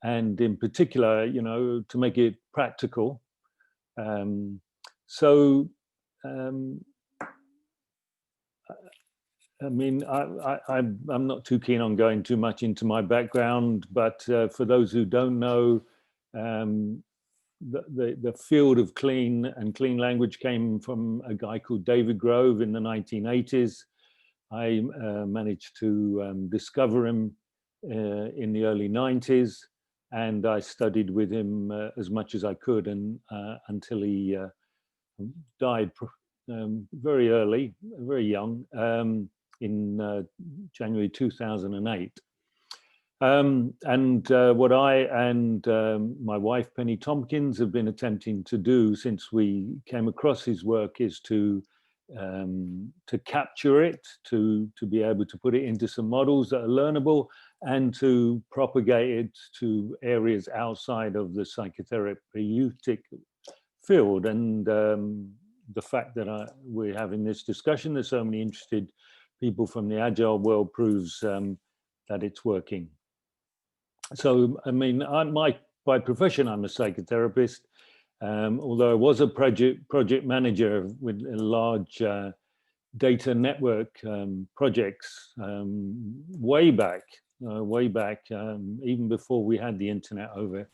and in particular, you know, to make it practical. So I mean, I'm not too keen on going too much into my background, but for those who don't know, the field of clean and clean language came from a guy called David Grove in the 1980s. I managed to discover him in the early 90s, and I studied with him as much as I could, and until he died very early, very young, in January 2008. What I and my wife Penny Tompkins have been attempting to do since we came across his work is to capture it, to be able to put it into some models that are learnable, and to propagate it to areas outside of the psychotherapeutic field. And the fact that we're having this discussion, there's so many interested people from the Agile world, proves that it's working. So, I mean, by profession, I'm a psychotherapist, although I was a project manager with a large data network projects way back, even before we had the internet over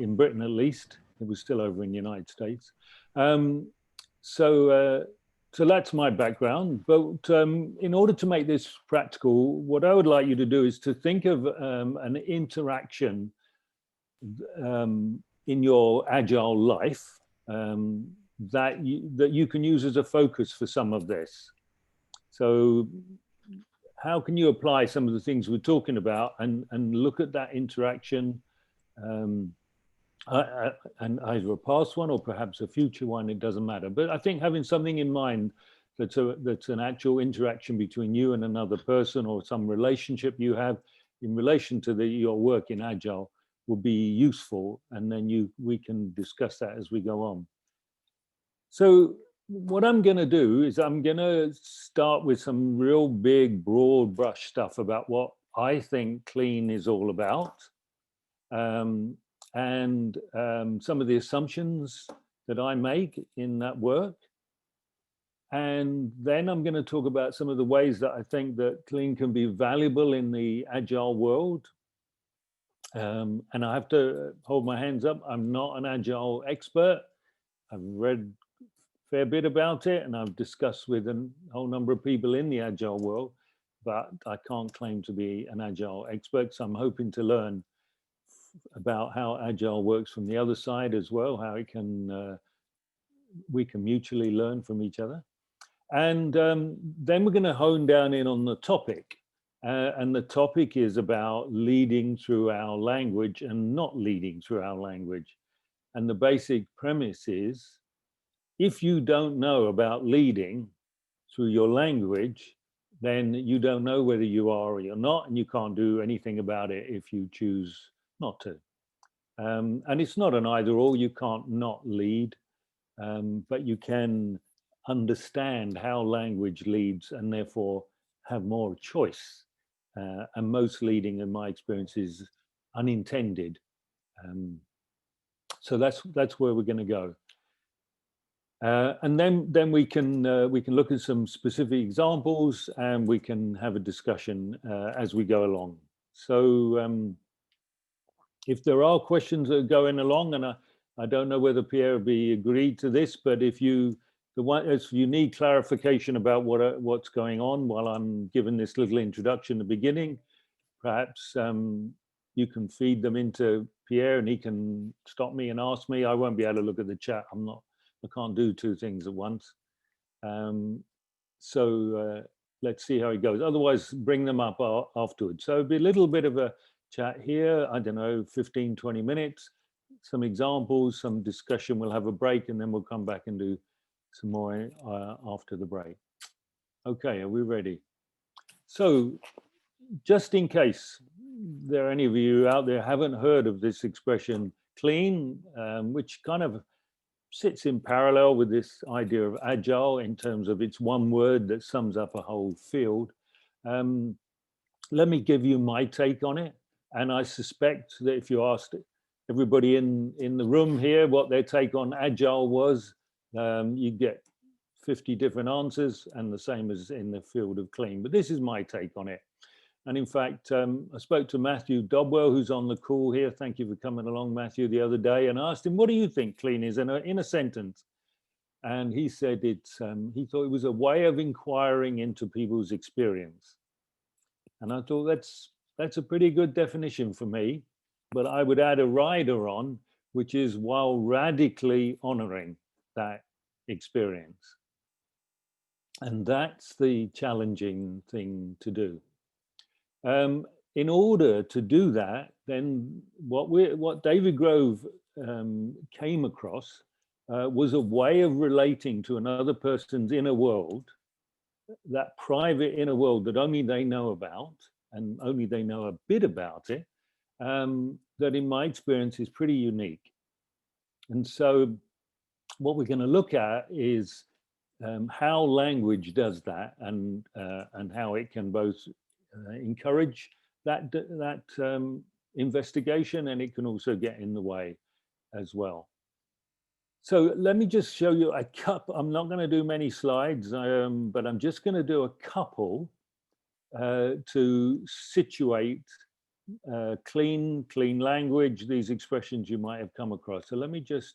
in Britain, at least. It was still over in the United States. So that's my background. But in order to make this practical, what I would like you to do is to think of an interaction in your Agile life that you can use as a focus for some of this. So how can you apply some of the things we're talking about and look at that interaction, and either a past one or perhaps a future one, it doesn't matter. But I think having something in mind that's an actual interaction between you and another person, or some relationship you have in relation to your work in Agile, will be useful, and then we can discuss that as we go on. So what I'm going to do is I'm going to start with some real big, broad brush stuff about what I think clean is all about. And some of the assumptions that I make in that work. And then I'm going to talk about some of the ways that I think that clean can be valuable in the Agile world. And I have to hold my hands up. I'm not an Agile expert. I've read a fair bit about it, and I've discussed with a whole number of people in the Agile world, but I can't claim to be an Agile expert. So I'm hoping to learn about how Agile works from the other side as well, how it can we can mutually learn from each other. And then we're going to hone down in on the topic. And the topic is about leading through our language and not leading through our language. And the basic premise is, if you don't know about leading through your language, then you don't know whether you are or you're not, and you can't do anything about it if you choose not to. And it's not an either or. You can't not lead, but you can understand how language leads and therefore have more choice. And most leading, in my experience, is unintended. So that's where we're going to go. And then we can look at some specific examples, and we can have a discussion as we go along. So if there are questions that are going along, and I don't know whether Pierre will be agreed to this, but if you need clarification about what's going on while I'm giving this little introduction at the beginning, perhaps you can feed them into Pierre, and he can stop me and ask me. I won't be able to look at the chat. I can't do two things at once. So let's see how it goes. Otherwise, bring them up afterwards. So it'll be a little bit of a chat here, I don't know, 15, 20 minutes, some examples, some discussion. We'll have a break, and then we'll come back and do some more after the break. Okay, are we ready? So just in case there are any of you out there haven't heard of this expression clean, which kind of sits in parallel with this idea of Agile in terms of it's one word that sums up a whole field. Let me give you my take on it. And I suspect that if you asked everybody in the room here what their take on Agile was, you'd get 50 different answers, and the same as in the field of clean. But this is my take on it. And in fact, I spoke to Matthew Dobwell, who's on the call here. Thank you for coming along, Matthew, the other day, and asked him, what do you think clean is in a sentence? And he said he thought it was a way of inquiring into people's experience. And I thought that's a pretty good definition for me, but I would add a rider on, which is while radically honoring that experience. And that's the challenging thing to do. In order to do that, then what David Grove came across was a way of relating to another person's inner world, that private inner world that only they know about, and only they know a bit about it, that in my experience is pretty unique. And so what we're going to look at is how language does that, and how it can both encourage that investigation, and it can also get in the way as well. So let me just show you a couple. I'm not going to do many slides, but I'm just going to do a couple to situate clean language, these expressions you might have come across. So let me just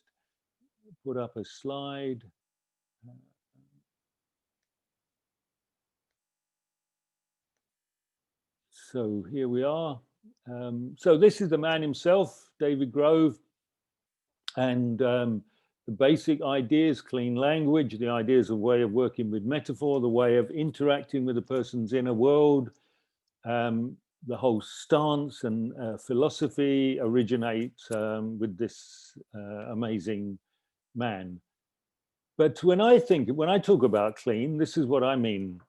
put up a slide. So here we are. So this is the man himself, David Grove, and the basic ideas: clean language, the ideas of way of working with metaphor, the way of interacting with a person's inner world. The whole stance and philosophy originate with this amazing man. But when I talk about clean, this is what I mean.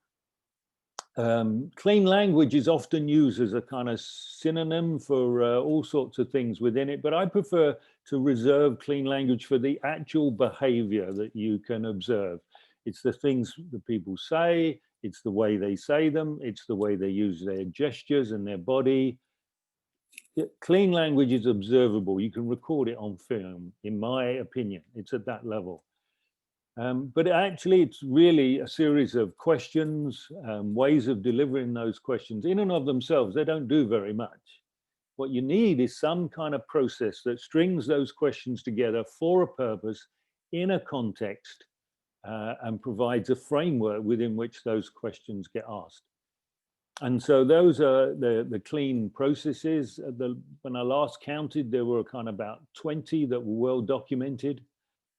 Clean language is often used as a kind of synonym for all sorts of things within it, but I prefer to reserve clean language for the actual behavior that you can observe. It's the things that people say, it's the way they say them, it's the way they use their gestures and their body. Clean language is observable. You can record it on film, in my opinion. It's at that level. But actually, it's really a series of questions, ways of delivering those questions. In and of themselves, they don't do very much. What you need is some kind of process that strings those questions together for a purpose, in a context, and provides a framework within which those questions get asked. And so those are the clean processes. When I last counted, there were kind of about 20 that were well documented.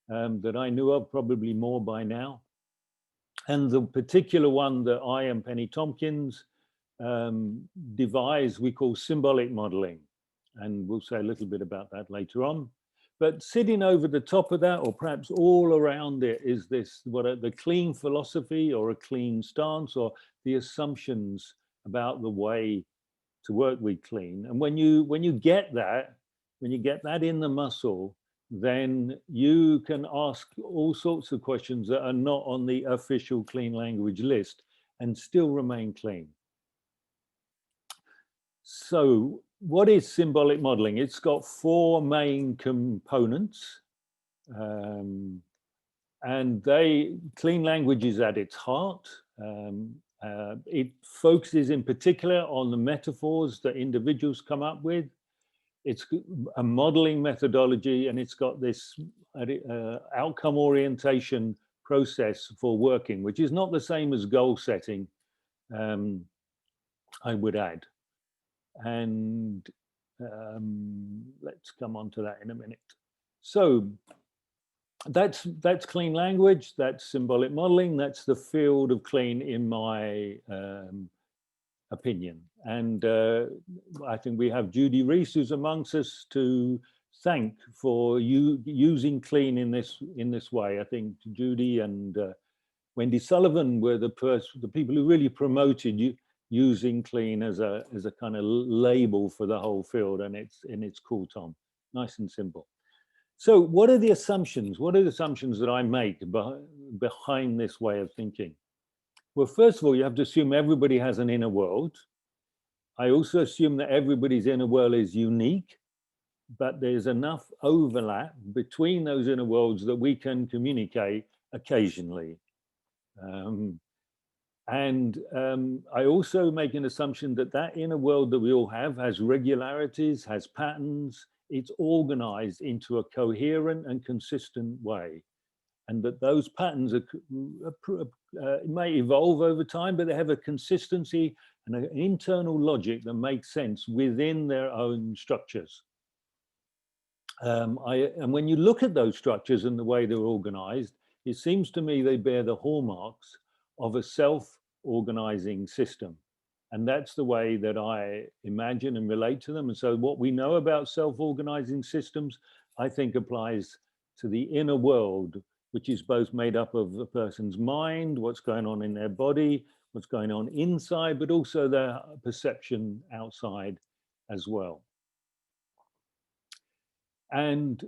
That I knew of, probably more by now. And the particular one that I and Penny Tompkins devised, we call symbolic modeling. And we'll say a little bit about that later on. But sitting over the top of that, or perhaps all around it, is this, the clean philosophy, or a clean stance, or the assumptions about the way to work with clean. And when you get that in the muscle, then you can ask all sorts of questions that are not on the official clean language list and still remain clean. So what is symbolic modeling? It's got 4 main components. And clean language is at its heart. It focuses in particular on the metaphors that individuals come up with. It's a modeling methodology, and it's got this outcome orientation process for working, which is not the same as goal setting, I would add. And let's come on to that in a minute. So that's clean language, that's symbolic modeling, that's the field of clean in my opinion. And I think we have Judy Rees, who's amongst us, to thank for using clean in this way. I think Judy and Wendy Sullivan were the people who really promoted using clean as a kind of label for the whole field, and it's cool, Tom. Nice and simple. So what are the assumptions? What are the assumptions that I make behind this way of thinking? Well, first of all, you have to assume everybody has an inner world. I also assume that everybody's inner world is unique, but there's enough overlap between those inner worlds that we can communicate occasionally. I also make an assumption that that inner world that we all have has regularities, has patterns, it's organized into a coherent and consistent way. And that those patterns may evolve over time, but they have a consistency and an internal logic that makes sense within their own structures. And when you look at those structures and the way they're organized, it seems to me they bear the hallmarks of a self-organizing system. And that's the way that I imagine and relate to them. And so what we know about self-organizing systems, I think applies to the inner world, which is both made up of a person's mind, what's going on in their body, what's going on inside, but also their perception outside as well. And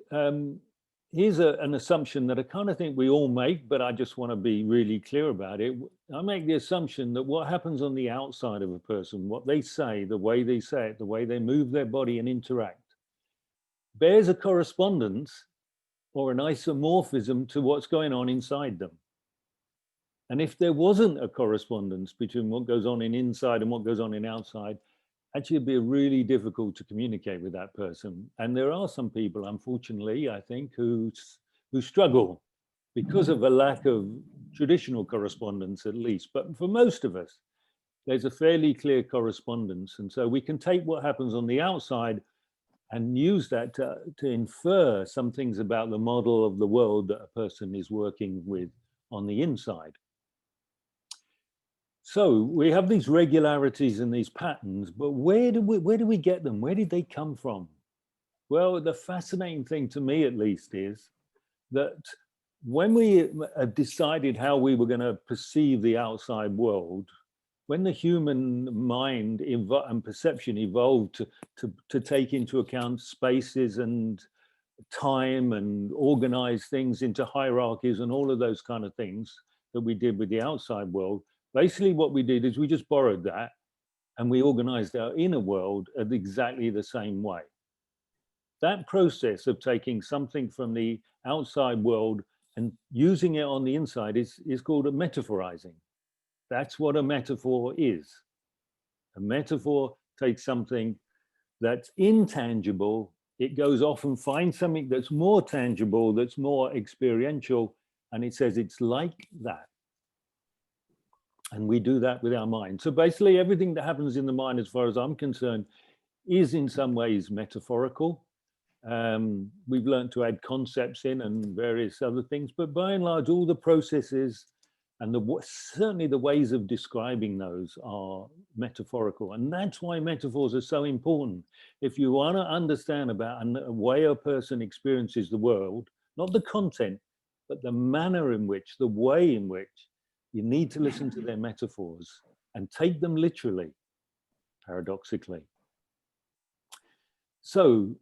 here's an assumption that I kind of think we all make, but I just want to be really clear about it. I make the assumption that what happens on the outside of a person, what they say, the way they say it, the way they move their body and interact, bears a correspondence or an isomorphism to what's going on inside them. And if there wasn't a correspondence between what goes on in inside and what goes on in outside, actually it'd be really difficult to communicate with that person. And there are some people, unfortunately, I think, who struggle because of a lack of traditional correspondence, at least. But for most of us, there's a fairly clear correspondence. And so we can take what happens on the outside and use that to infer some things about the model of the world that a person is working with on the inside. So we have these regularities and these patterns, but where do we get them? Where did they come from? Well, the fascinating thing to me, at least, is that when we decided how we were going to perceive the outside world, when the human mind and perception evolved to take into account spaces and time and organize things into hierarchies and all of those kind of things that we did with the outside world, basically what we did is we just borrowed that and we organized our inner world at exactly the same way. That process of taking something from the outside world and using it on the inside is called a metaphorizing. That's what a metaphor is. A metaphor takes something that's intangible, it goes off and finds something that's more tangible, that's more experiential, and it says it's like that. And we do that with our mind. So basically everything that happens in the mind, as far as I'm concerned, is in some ways metaphorical. We've learned to add concepts in and various other things, but by and large, all the processes and certainly the ways of describing those are metaphorical. And that's why metaphors are so important. If you want to understand about a way a person experiences the world, not the content, but the manner in which, the way in which, you need to listen to their metaphors and take them literally, paradoxically. So,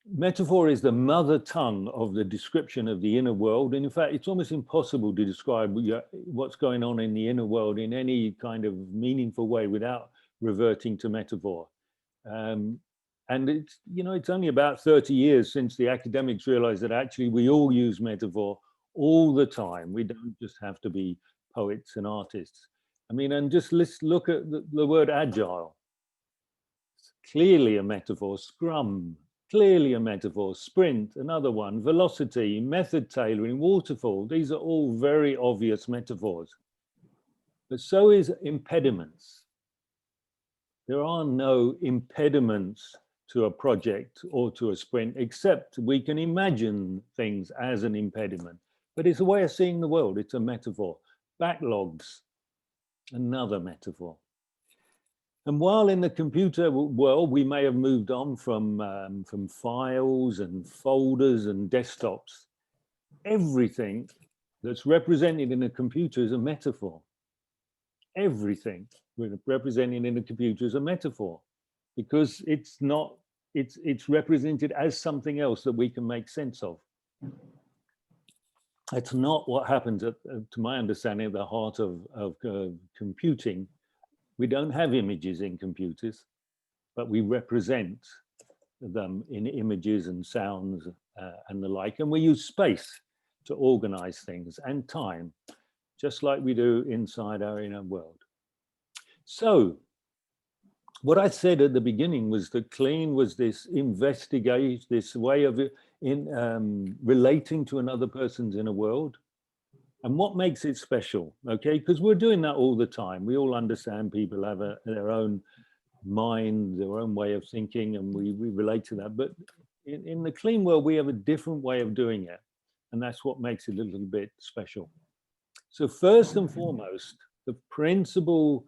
metaphor is the mother tongue of the description of the inner world. And in fact, it's almost impossible to describe what's going on in the inner world in any kind of meaningful way without reverting to metaphor. And it's, it's only about 30 years since the academics realized that actually we all use metaphor all the time. We don't just have to be poets and artists. I mean, and just let's look at the word agile. It's clearly a metaphor. Scrum, clearly a metaphor. Sprint, another one. Velocity, method tailoring, waterfall. These are all very obvious metaphors. But so is impediments. There are no impediments to a project or to a sprint, except we can imagine things as an impediment. But it's a way of seeing the world. It's a metaphor. Backlogs, another metaphor. And while in the computer world, we may have moved on from files and folders and desktops, everything that's represented in a computer is a metaphor. Everything represented in a computer is a metaphor, because it's represented as something else that we can make sense of. It's not what happens, to my understanding, at the heart of computing. We don't have images in computers, but we represent them in images and sounds and the like. And we use space to organize things and time, just like we do inside our inner world. So what I said at the beginning was that clean was this investigate, this way of relating to another person's inner world. And what makes it special, okay? Because we're doing that all the time. We all understand people have their own mind, their own way of thinking, and we relate to that. But in the clean world, we have a different way of doing it. And that's what makes it a little bit special. So first and foremost, the principal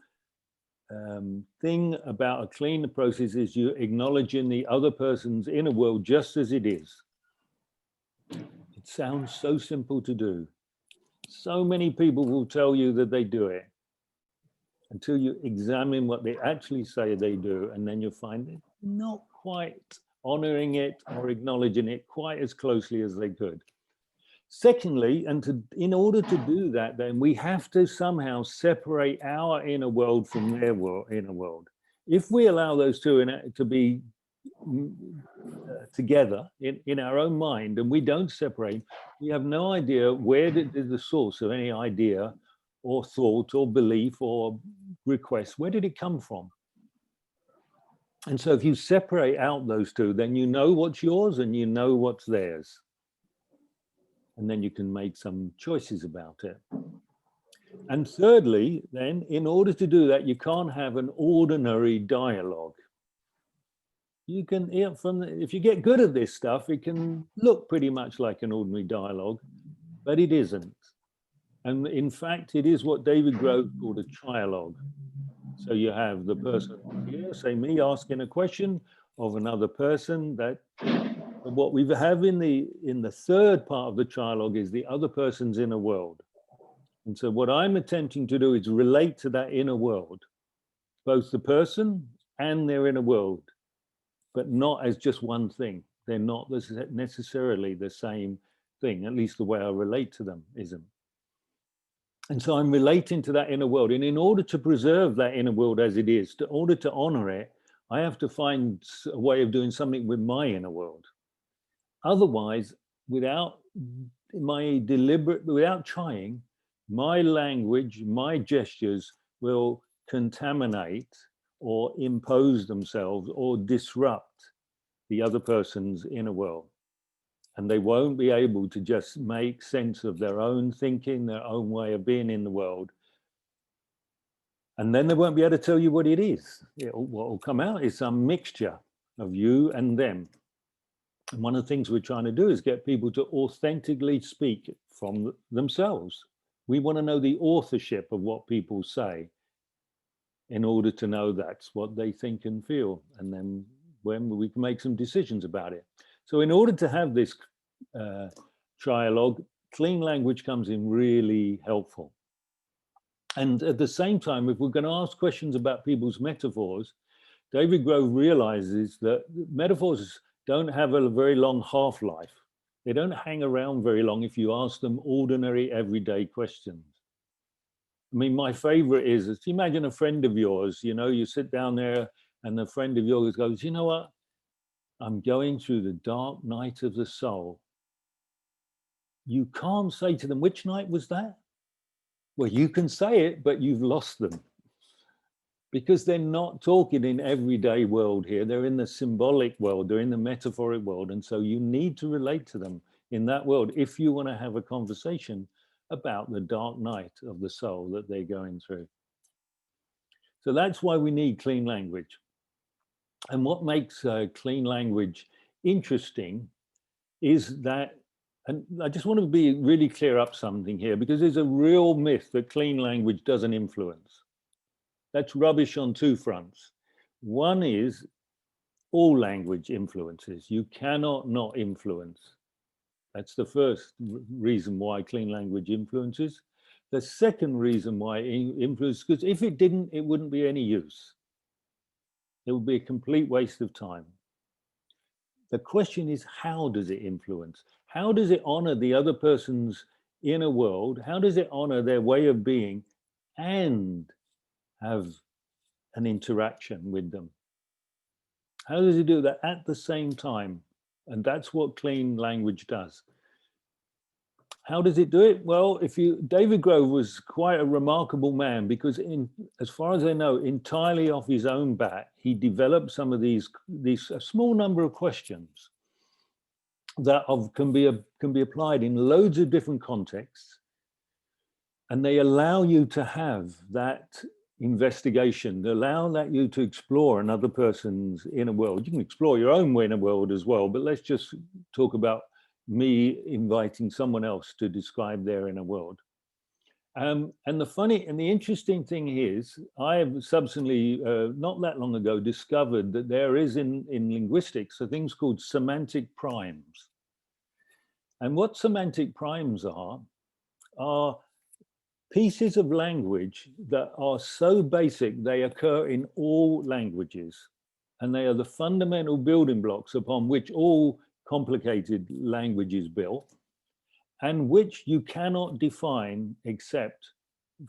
thing about a clean process is you acknowledging the other person's inner world just as it is. It sounds so simple to do. So many people will tell you that they do it until you examine what they actually say they do, and then you'll find it not quite honoring it or acknowledging it quite as closely as they could. Secondly, in order to do that, then we have to somehow separate our inner world from their inner world. If we allow those two to be together in our own mind, and we don't separate, we have no idea where did the source of any idea or thought or belief or request, where did it come from? And so if you separate out those two, then you know what's yours and you know what's theirs. And then you can make some choices about it. And thirdly, then, in order to do that, you can't have an ordinary dialogue. You can, if you get good at this stuff, it can look pretty much like an ordinary dialogue, but it isn't. And in fact, it is what David Grove called a trialogue. So you have the person here, say me, asking a question of another person. That what we have in the third part of the trialogue is the other person's inner world. And so what I'm attempting to do is relate to that inner world, both the person and their inner world, but not as just one thing. They're not necessarily the same thing, at least the way I relate to them isn't. And so I'm relating to that inner world. And in order to preserve that inner world as it is, in order to honor it, I have to find a way of doing something with my inner world. Otherwise, without trying, my language, my gestures will contaminate or impose themselves or disrupt the other person's inner world. And they won't be able to just make sense of their own thinking, their own way of being in the world. And then they won't be able to tell you what it is. What will come out is some mixture of you and them. And one of the things we're trying to do is get people to authentically speak from themselves. We want to know the authorship of what people say in order to know that's what they think and feel. And then when we can make some decisions about it. So in order to have this trialogue, clean language comes in really helpful. And at the same time, if we're going to ask questions about people's metaphors, David Grove realizes that metaphors don't have a very long half-life. They don't hang around very long if you ask them ordinary, everyday questions. I mean, my favorite is imagine a friend of yours, you sit down there and the friend of yours goes, you know what? I'm going through the dark night of the soul. You can't say to them, which night was that? Well, you can say it, but you've lost them. Because they're not talking in everyday world here. They're in the symbolic world, they're in the metaphoric world. And so you need to relate to them in that world if you want to have a conversation about the dark night of the soul that they're going through. So that's why we need clean language. And what makes clean language interesting is that, and I just want to be really clear up something here, because there's a real myth that clean language doesn't influence. That's rubbish on two fronts. One is all language influences. You cannot not influence. That's the first reason why clean language influences. The second reason why it influences, because if it didn't, it wouldn't be any use. It would be a complete waste of time. The question is, how does it influence? How does it honor the other person's inner world? How does it honor their way of being and have an interaction with them. How does he do that at the same time? And that's what clean language does. How does it do it? Well, David Grove was quite a remarkable man, because as far as I know, entirely off his own bat, he developed some of these a small number of questions that can be applied in loads of different contexts, and they allow you to have that investigation, they allow you to explore another person's inner world. You can explore your own inner world as well, but let's just talk about me inviting someone else to describe their inner world. And the interesting thing is, I have subsequently, not that long ago, discovered that there is in linguistics things called semantic primes. And what semantic primes are pieces of language that are so basic they occur in all languages, and they are the fundamental building blocks upon which all complicated language is built, and which you cannot define except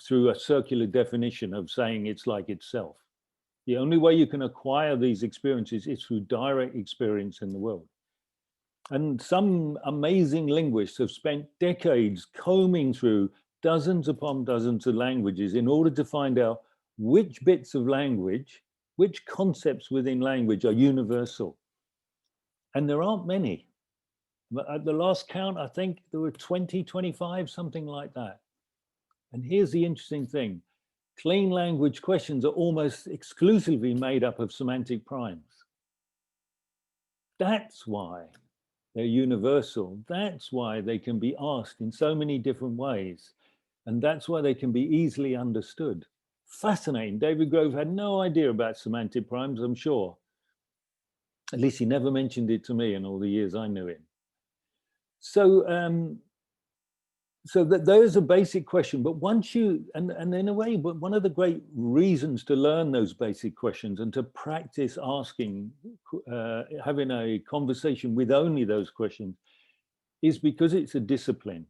through a circular definition of saying it's like itself. The only way you can acquire these experiences is through direct experience in the world. And some amazing linguists have spent decades combing through dozens upon dozens of languages in order to find out which bits of language, which concepts within language are universal. And there aren't many. But at the last count, I think there were 20, 25, something like that. And here's the interesting thing. Clean language questions are almost exclusively made up of semantic primes. That's why they're universal. That's why they can be asked in so many different ways. And that's why they can be easily understood. Fascinating. David Grove had no idea about semantic primes, I'm sure. At least he never mentioned it to me in all the years I knew him. So, so that there's a basic question, but once you, and in a way, but one of the great reasons to learn those basic questions and to practice asking, having a conversation with only those questions, is because it's a discipline.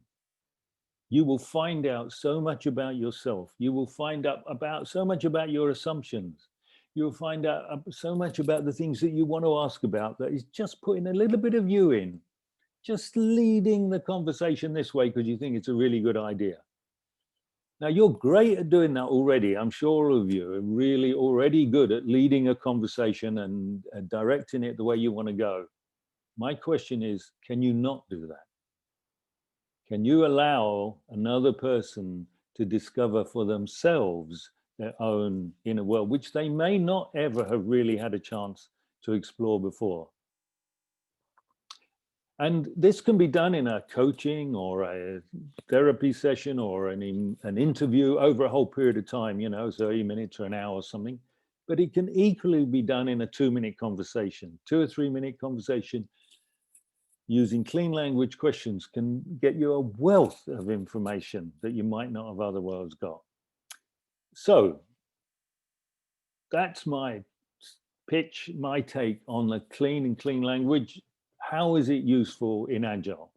You will find out so much about yourself. You will find out about so much about your assumptions. You'll find out so much about the things that you want to ask about that is just putting a little bit of you in. Just leading the conversation this way because you think it's a really good idea. Now, you're great at doing that already. I'm sure all of you are really already good at leading a conversation and directing it the way you want to go. My question is, can you not do that? Can you allow another person to discover for themselves their own inner world, which they may not ever have really had a chance to explore before? And this can be done in a coaching or a therapy session or an interview over a whole period of time, 30 minutes or an hour or something. But it can equally be done in a 2-minute conversation. 2 or 3 minute conversation using clean language questions can get you a wealth of information that you might not have otherwise got. So that's my pitch, my take on the clean language. How is it useful in Agile?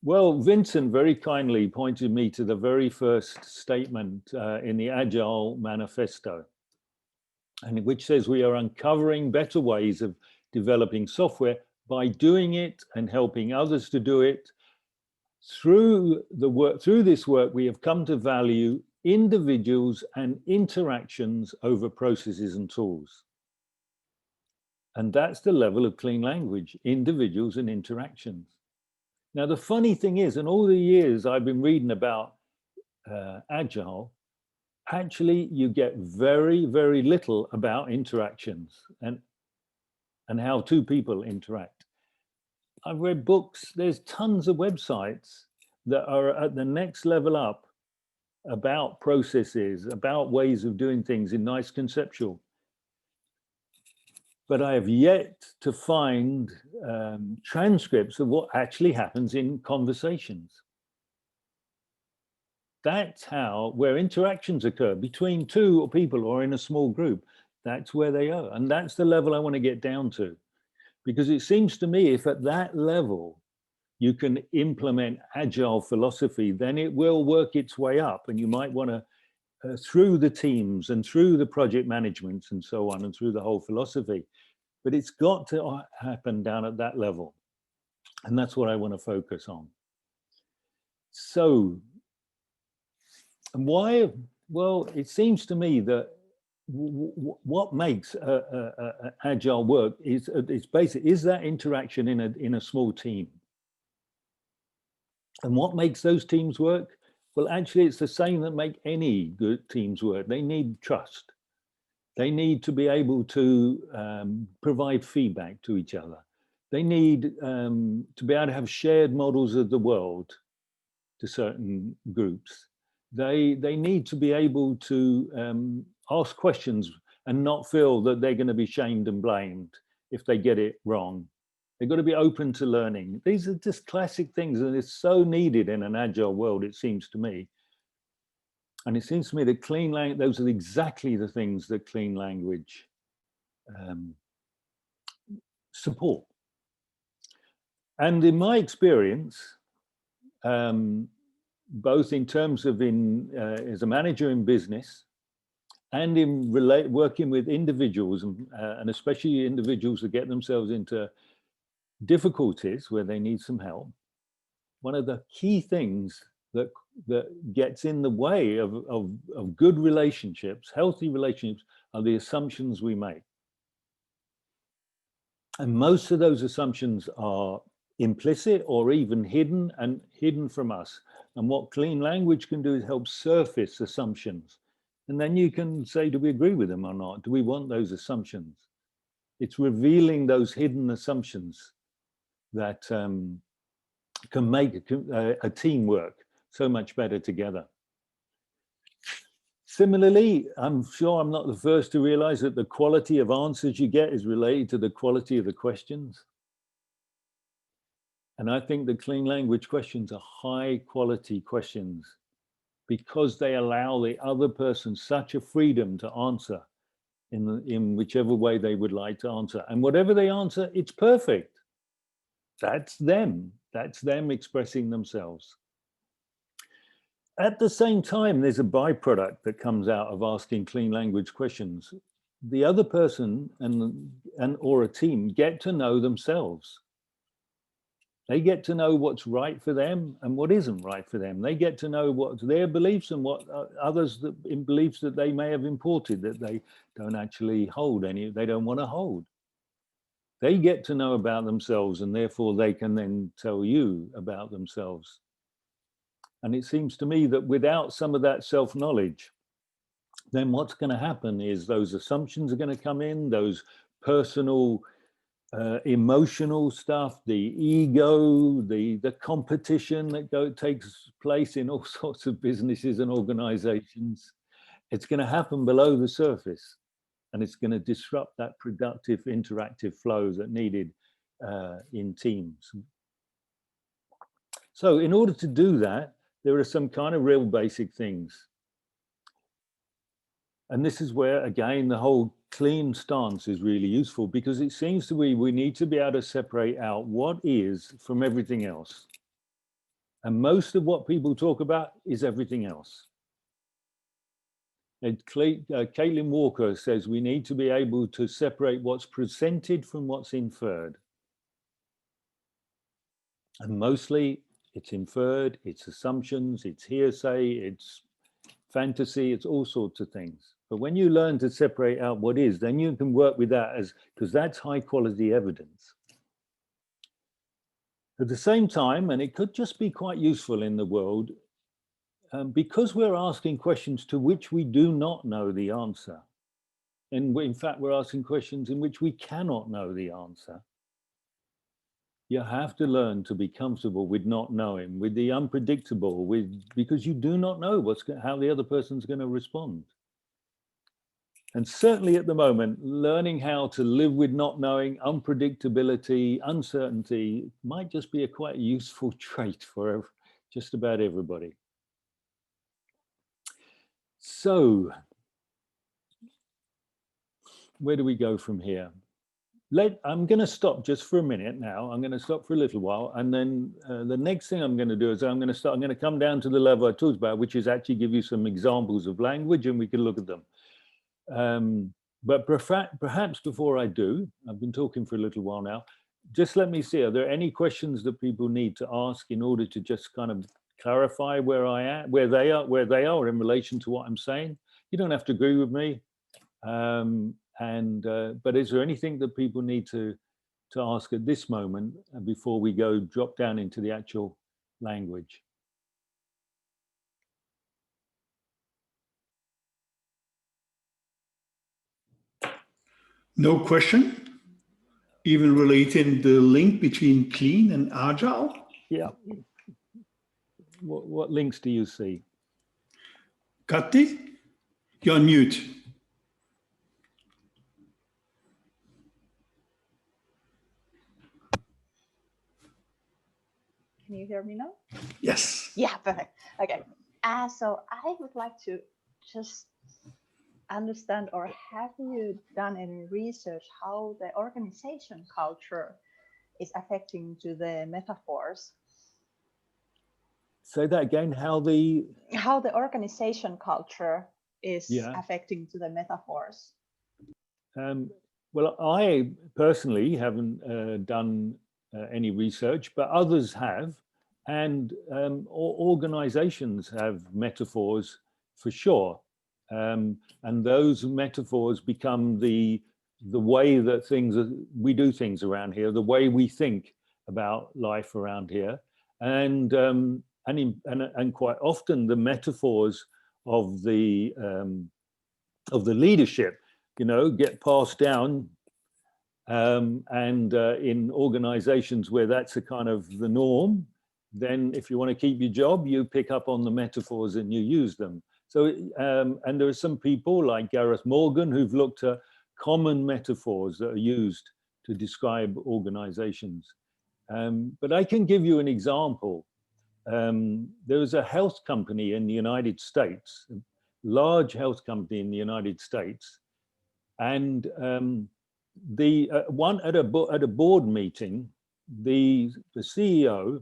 Well, Vincent very kindly pointed me to the very first statement in the Agile manifesto, and which says we are uncovering better ways of developing software by doing it and helping others to do it. Through this work, we have come to value individuals and interactions over processes and tools. And that's the level of clean language, individuals and interactions. Now, the funny thing is, in all the years I've been reading about Agile, actually you get very, very little about interactions and how two people interact. I've read books, there's tons of websites that are at the next level up about processes, about ways of doing things in nice conceptual. But I have yet to find transcripts of what actually happens in conversations. That's where interactions occur between two people or in a small group. That's where they are. And that's the level I want to get down to. Because it seems to me if at that level you can implement Agile philosophy, then it will work its way up. And you might want to through the teams and through the project management and so on, and through the whole philosophy. But it's got to happen down at that level. And that's what I want to focus on. So, and why? Well, it seems to me that what makes agile work is that interaction in a small team. And what makes those teams work? Well, actually, it's the same that make any good teams work. They need trust. They need to be able to provide feedback to each other. They need to be able to have shared models of the world to certain groups. They need to be able to ask questions and not feel that they're going to be shamed and blamed if they get it wrong. They've got to be open to learning. These are just classic things, and it's so needed in an agile world, it seems to me. And it seems to me that clean language, those are exactly the things that clean language support. And in my experience, both in terms of as a manager in business and in working with individuals, and especially individuals that get themselves into difficulties where they need some help, one of the key things that gets in the way of good relationships, healthy relationships, are the assumptions we make. And most of those assumptions are implicit or even hidden from us. And what clean language can do is help surface assumptions. And then you can say, do we agree with them or not? Do we want those assumptions? It's revealing those hidden assumptions that can make a team work so much better together. Similarly, I'm sure I'm not the first to realize that the quality of answers you get is related to the quality of the questions. And I think the clean language questions are high quality questions because they allow the other person such a freedom to answer in whichever way they would like to answer. And whatever they answer, it's perfect. That's them expressing themselves. At the same time, there's a byproduct that comes out of asking clean language questions. The other person or a team get to know themselves. They get to know what's right for them and what isn't right for them. They get to know what their beliefs and what others in beliefs that they may have imported that they don't actually hold they don't want to hold. They get to know about themselves, and therefore they can then tell you about themselves. And it seems to me that without some of that self-knowledge, then what's going to happen is those assumptions are going to come in, those personal emotional stuff, the ego, the competition that takes place in all sorts of businesses and organizations. It's going to happen below the surface, and it's going to disrupt that productive interactive flow that needed in teams. So in order to do that, there are some kind of real basic things. And this is where, again, the whole clean stance is really useful, because it seems to me we need to be able to separate out what is from everything else. And most of what people talk about is everything else. And Caitlin Walker says we need to be able to separate what's presented from what's inferred. And mostly it's inferred, it's assumptions, it's hearsay, it's fantasy, it's all sorts of things. But when you learn to separate out what is, then you can work with that because that's high quality evidence. At the same time, and it could just be quite useful in the world, because we're asking questions to which we do not know the answer, and in fact, we're asking questions in which we cannot know the answer, you have to learn to be comfortable with not knowing, with the unpredictable, because you do not know how the other person's going to respond. And certainly at the moment, learning how to live with not knowing, unpredictability, uncertainty might just be a quite useful trait for just about everybody. So, where do we go from here? I'm going to stop just for a minute now. I'm going to stop for a little while, and then the next thing I'm going to do is I'm going to come down to the level I talked about, which is actually give you some examples of language, and we can look at them. But perhaps before I do, I've been talking for a little while now. Just let me see, are there any questions that people need to ask in order to just kind of clarify where I am, where they are in relation to what I'm saying? You don't have to agree with me. But is there anything that people need to ask at this moment before we drop down into the actual language? No question, even relating the link between clean and agile? Yeah. What links do you see? Kati, you're on mute. Can you hear me now? Yes. Yeah, perfect. Okay. So I would like to just understand, or have you done any research how the organization culture is affecting to the metaphors? Say that again, how the organization culture is affecting to the metaphors. Well, I personally haven't done any research, but others have, and organizations have metaphors for sure, and those metaphors become the way that we do things around here, the way we think about life around here, and quite often the metaphors of the leadership, get passed down, in organizations where that's a kind of the norm, then if you want to keep your job, you pick up on the metaphors and you use them. So, and there are some people like Gareth Morgan who've looked at common metaphors that are used to describe organizations. But I can give you an example. There was a health company in the United States, a large health company in the United States, and at a board meeting, the CEO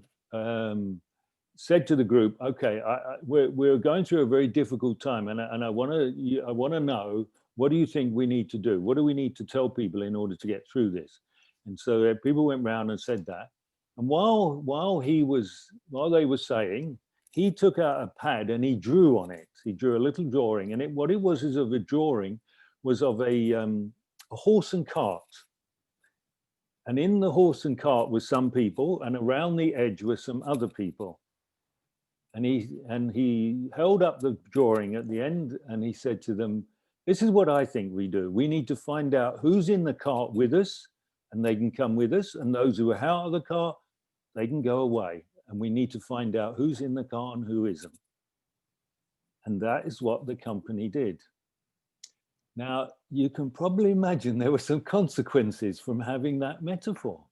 said to the group, "Okay, we're going through a very difficult time, and I want to know, what do you think we need to do? What do we need to tell people in order to get through this?" And so people went round and said that. And while they were saying, he took out a pad and he drew on it. He drew a little drawing, and what it was is of a drawing was of a horse and cart. And in the horse and cart were some people, and around the edge were some other people. And he held up the drawing at the end, and he said to them, "This is what I think we do. We need to find out who's in the cart with us, and they can come with us, and those who are out of the cart, they can go away. And we need to find out who's in the cart and who isn't." And that is what the company did. Now, you can probably imagine there were some consequences from having that metaphor.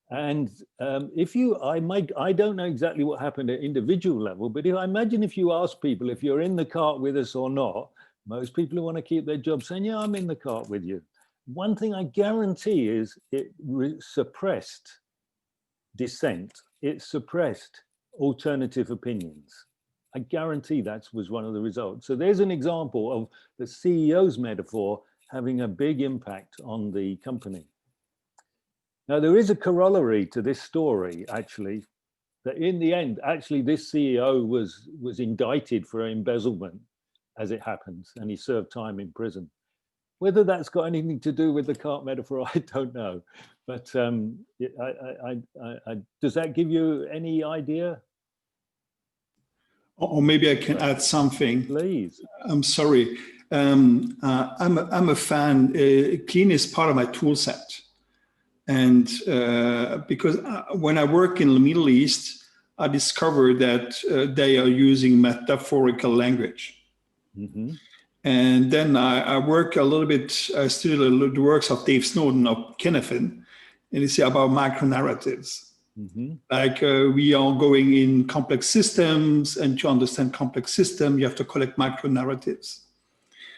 And I don't know exactly what happened at individual level, but I imagine if you ask people if you're in the cart with us or not, most people who want to keep their job saying, "Yeah, I'm in the cart with you." One thing I guarantee is it suppressed dissent. It suppressed alternative opinions. I guarantee that was one of the results. So there's an example of the CEO's metaphor having a big impact on the company. Now, there is a corollary to this story, actually, that in the end, actually, this CEO was indicted for embezzlement, as it happens, and he served time in prison. Whether that's got anything to do with the cart metaphor, I don't know. But does that give you any idea? Or maybe I can add something. Please. I'm sorry. I'm a fan. Clean is part of my tool set. And because when I work in the Middle East, I discovered that they are using metaphorical language. Mm-hmm. And then I work a little bit, I studied the works of Dave Snowden of Kinefin, and it's about micro-narratives. Mm-hmm. Like we are going in complex systems, and to understand complex systems, you have to collect micro-narratives.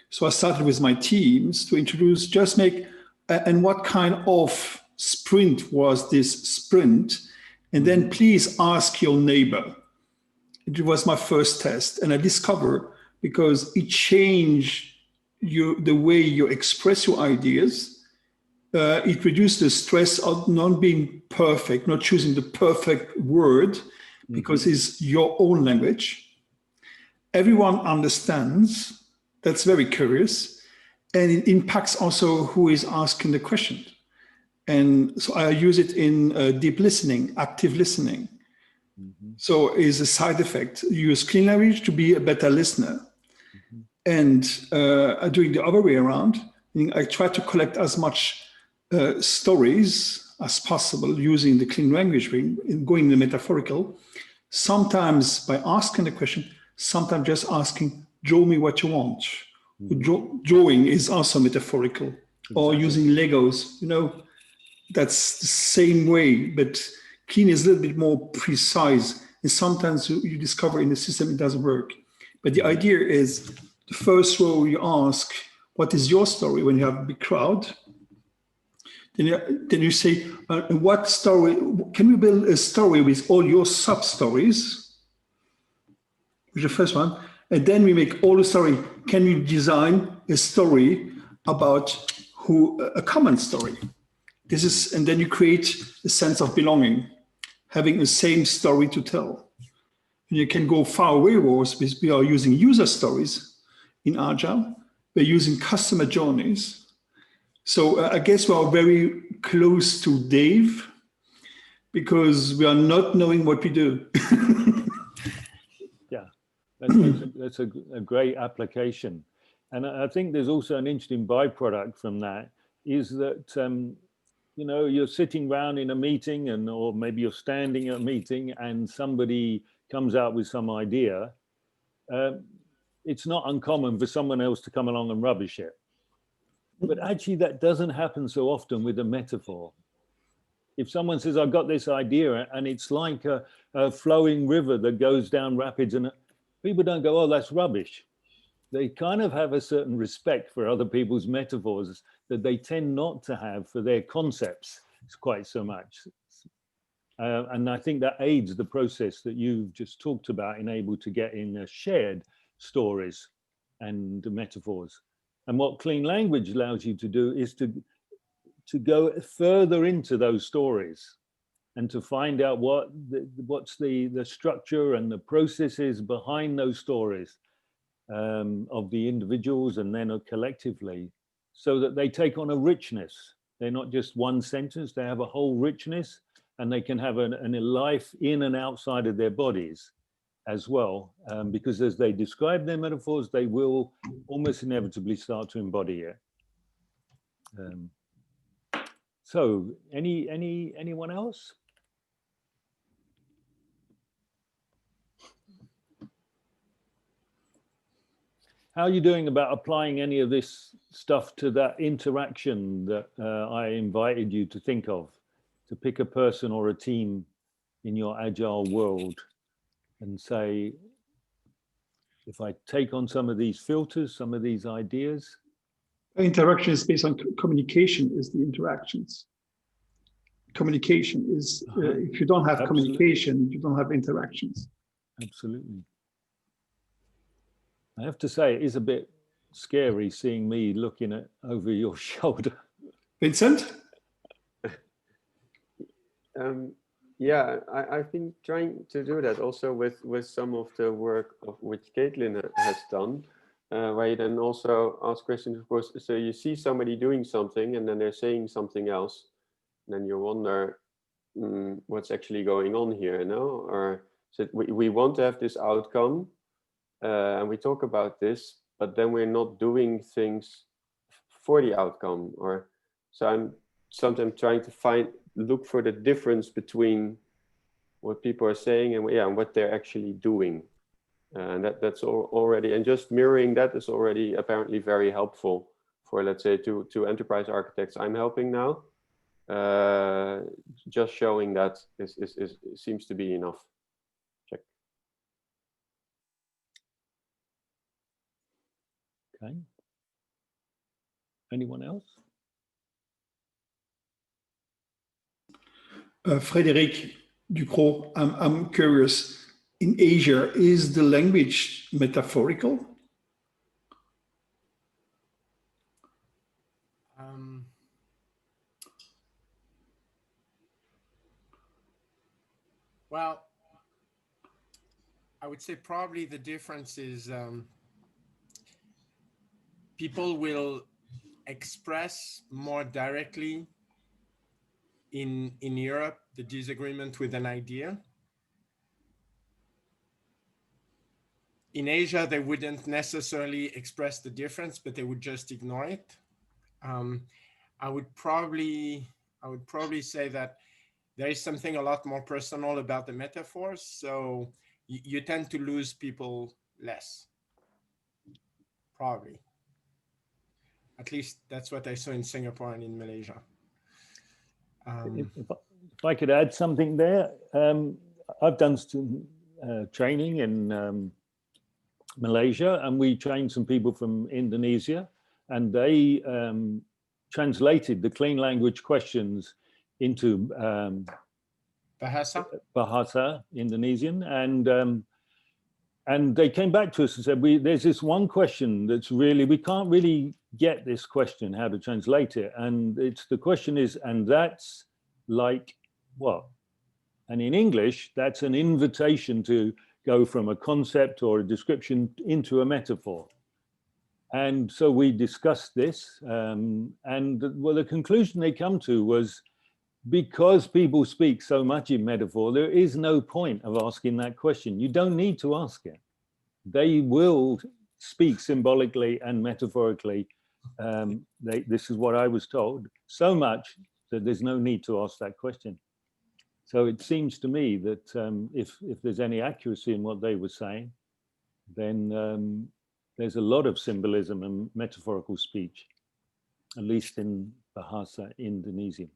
So I started with my teams to introduce, just make and what kind of sprint was this sprint? And then please ask your neighbor. It was my first test, and I discovered, because it changed the way you express your ideas, it reduced the stress of not being perfect, not choosing the perfect word, because it's your own language. Everyone understands. That's very curious. And it impacts also who is asking the question. And so I use it in deep listening, active listening. So is a side effect. You use clean language to be a better listener. And doing the other way around, I try to collect as much stories as possible using the clean language, going the metaphorical, sometimes by asking the question, sometimes just asking, draw me what you want. Drawing is also metaphorical. Or using Legos, that's the same way, but clean is a little bit more precise. And sometimes you discover in the system it doesn't work. But the idea is, the first row you ask, what is your story when you have a big crowd? Then you say, what story, can we build a story with all your sub-stories? Which is the first one. And then we make all the story. Can we design a story about a common story? And then you create a sense of belonging, having the same story to tell. And you can go far away because we are using user stories in Agile. We're using customer journeys. So I guess we are very close to Dave because we are not knowing what we do. Yeah, that's a great application. And I think there's also an interesting byproduct from that is that, you're sitting around in a meeting or maybe you're standing at a meeting and somebody comes out with some idea. It's not uncommon for someone else to come along and rubbish it. But actually that doesn't happen so often with a metaphor. If someone says, I've got this idea and it's like a flowing river that goes down rapids, and people don't go, oh, that's rubbish. They kind of have a certain respect for other people's metaphors that they tend not to have for their concepts quite so much. And I think that aids the process that you've just talked about in able to get in shared stories and metaphors. And what clean language allows you to do is to go further into those stories and to find out what's the structure and the processes behind those stories of the individuals and then collectively, so that they take on a richness. They're not just one sentence, they have a whole richness, and they can have a life in and outside of their bodies as well, because as they describe their metaphors, they will almost inevitably start to embody it. So anyone else? How are you doing about applying any of this stuff to that interaction that I invited you to think of, to pick a person or a team in your Agile world and say, if I take on some of these filters, some of these ideas? Interaction is based on communication, is the interactions. Communication is, if you don't have communication, you don't have interactions. Absolutely. I have to say, it is a bit scary seeing me looking over your shoulder. Vincent? Yeah, I've been trying to do that also with some of the work which Caitlin has done, where you then also ask questions, of course. So you see somebody doing something and then they're saying something else, and then you wonder what's actually going on here, Or so we want to have this outcome, and we talk about this, but then we're not doing things for the outcome. Or so I'm sometimes trying to look for the difference between what people are saying and what they're actually doing, and that's already, and just mirroring that is already apparently very helpful for, let's say, to enterprise architects I'm helping now. Just showing that seems to be enough. Check. Okay. Anyone else? Frédéric Ducrot, I'm curious, in Asia, is the language metaphorical? Well, I would say probably the difference is people will express more directly in Europe the disagreement with an idea. In Asia, they wouldn't necessarily express the difference, but they would just ignore it. I would probably say that there is something a lot more personal about the metaphors, so you tend to lose people less, probably. At least that's what I saw in Singapore and in Malaysia. If I could add something there, I've done some training in Malaysia, and we trained some people from Indonesia, and they translated the clean language questions into Bahasa Indonesian, and they came back to us and said, there's this one question that's really, we can't really get this question, how to translate it. And the question is, and that's like what? And in English, that's an invitation to go from a concept or a description into a metaphor. And so we discussed this, and well, the conclusion they come to was, because people speak so much in metaphor, there is no point of asking that question. You don't need to ask it. They will speak symbolically and metaphorically. This is what I was told, so much that there's no need to ask that question. So it seems to me that if there's any accuracy in what they were saying, then there's a lot of symbolism and metaphorical speech, at least in Bahasa Indonesian.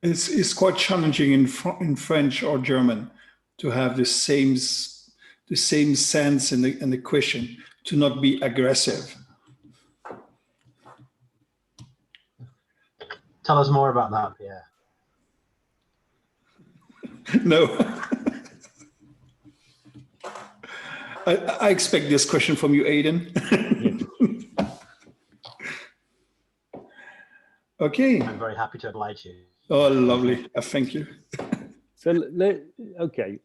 It's quite challenging in French or German to have the same sense in the question, to not be aggressive. Tell us more about that, Pierre. No. I expect this question from you, Aidan. Okay. I'm very happy to oblige you. Oh, lovely. Thank you. So, okay,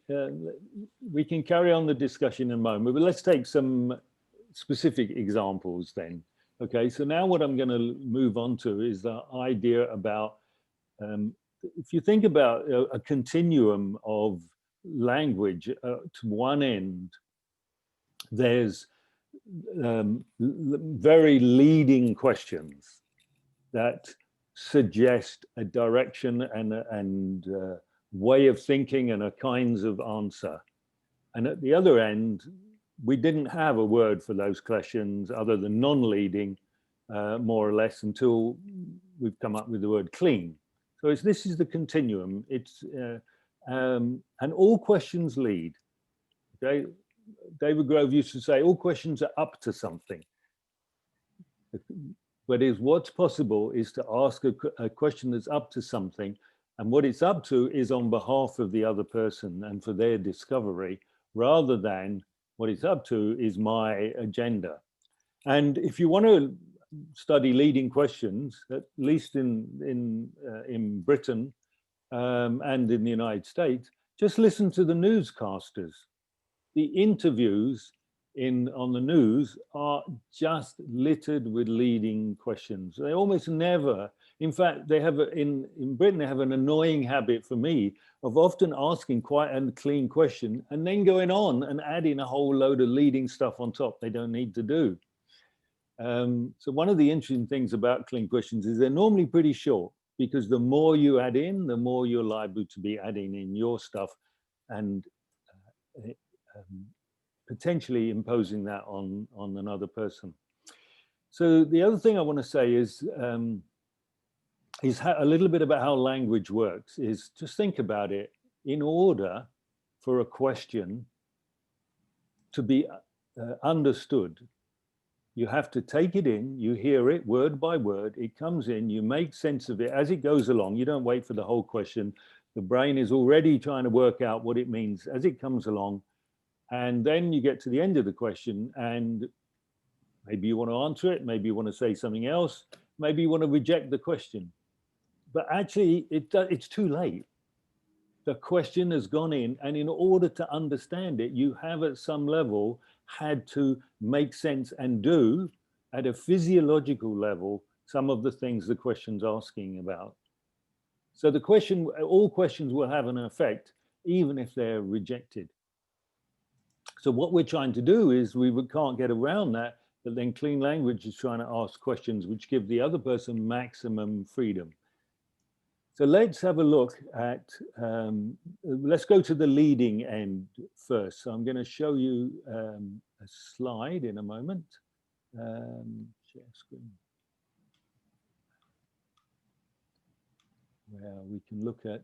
we can carry on the discussion in a moment, but let's take some specific examples then. Okay, so now what I'm going to move on to is the idea about, if you think about a continuum of language, to one end, there's very leading questions that suggest a direction and way of thinking and a kinds of answer. And at the other end, we didn't have a word for those questions other than non-leading, more or less, until we've come up with the word clean. So this is the continuum. It's and all questions lead. Okay, David Grove used to say all questions are up to something. But what's possible is to ask a question that's up to something, and what it's up to is on behalf of the other person and for their discovery, rather than what it's up to is my agenda. And if you want to study leading questions, at least in Britain and in the United States, just listen to the newscasters. The interviews on the news are just littered with leading questions. They almost never, in fact, they have in Britain, they have an annoying habit for me of often asking quite a clean question and then going on and adding a whole load of leading stuff on top they don't need to do. So one of the interesting things about clean questions is they're normally pretty short, because the more you add in, the more you're liable to be adding in your stuff and potentially imposing that on another person. So the other thing I want to say is a little bit about how language works. Is just think about it. In order for a question to be understood, You have to take it in, you hear it word by word, it comes in, you make sense of it as it goes along. You don't wait for the whole question. The brain is already trying to work out what it means as it comes along. And then you get to the end of the question and maybe you want to answer it, maybe you want to say something else, maybe you want to reject the question. But actually, it's too late. The question has gone in, and in order to understand it, you have at some level had to make sense and do at a physiological level some of the things the question's asking about. So the question, all questions will have an effect, even if they're rejected. So what we're trying to do is we can't get around that, but then clean language is trying to ask questions which give the other person maximum freedom. So let's have a look at, let's go to the leading end first. So I'm going to show you a slide in a moment. Share screen. Where we can look at,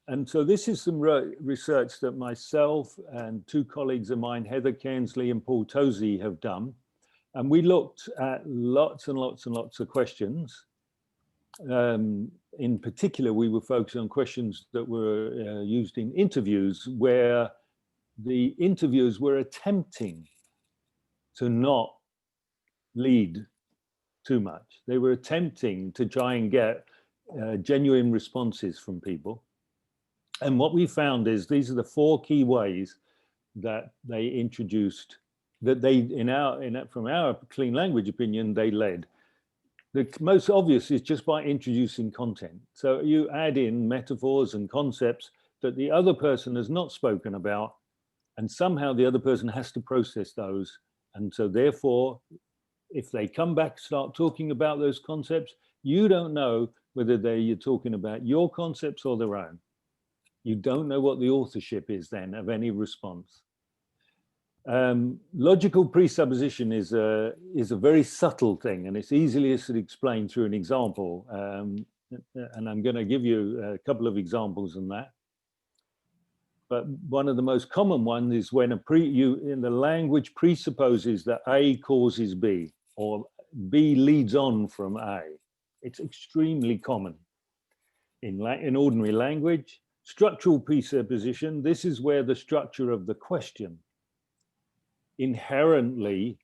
and so this is some research that myself and two colleagues of mine, Heather Cairnsley and Paul Tosey, have done. And we looked at lots and lots and lots of questions. In particular, we were focused on questions that were used in interviews where the interviewers were attempting to not lead too much. They were attempting to try and get genuine responses from people. And what we found is these are the 4 key ways that they introduced, that they, from our clean language opinion, they led. The most obvious is just by introducing content. So you add in metaphors and concepts that the other person has not spoken about, and somehow the other person has to process those. And so therefore, if they come back, start talking about those concepts, you don't know whether you're talking about your concepts or their own. You don't know what the authorship is then of any response. Logical presupposition is a very subtle thing, and it's easily explained through an example. And I'm going to give you a couple of examples on that. But one of the most common ones is when in the language presupposes that A causes B, or B leads on from A. It's extremely common in ordinary language. Structural presupposition, this is where the structure of the question inherently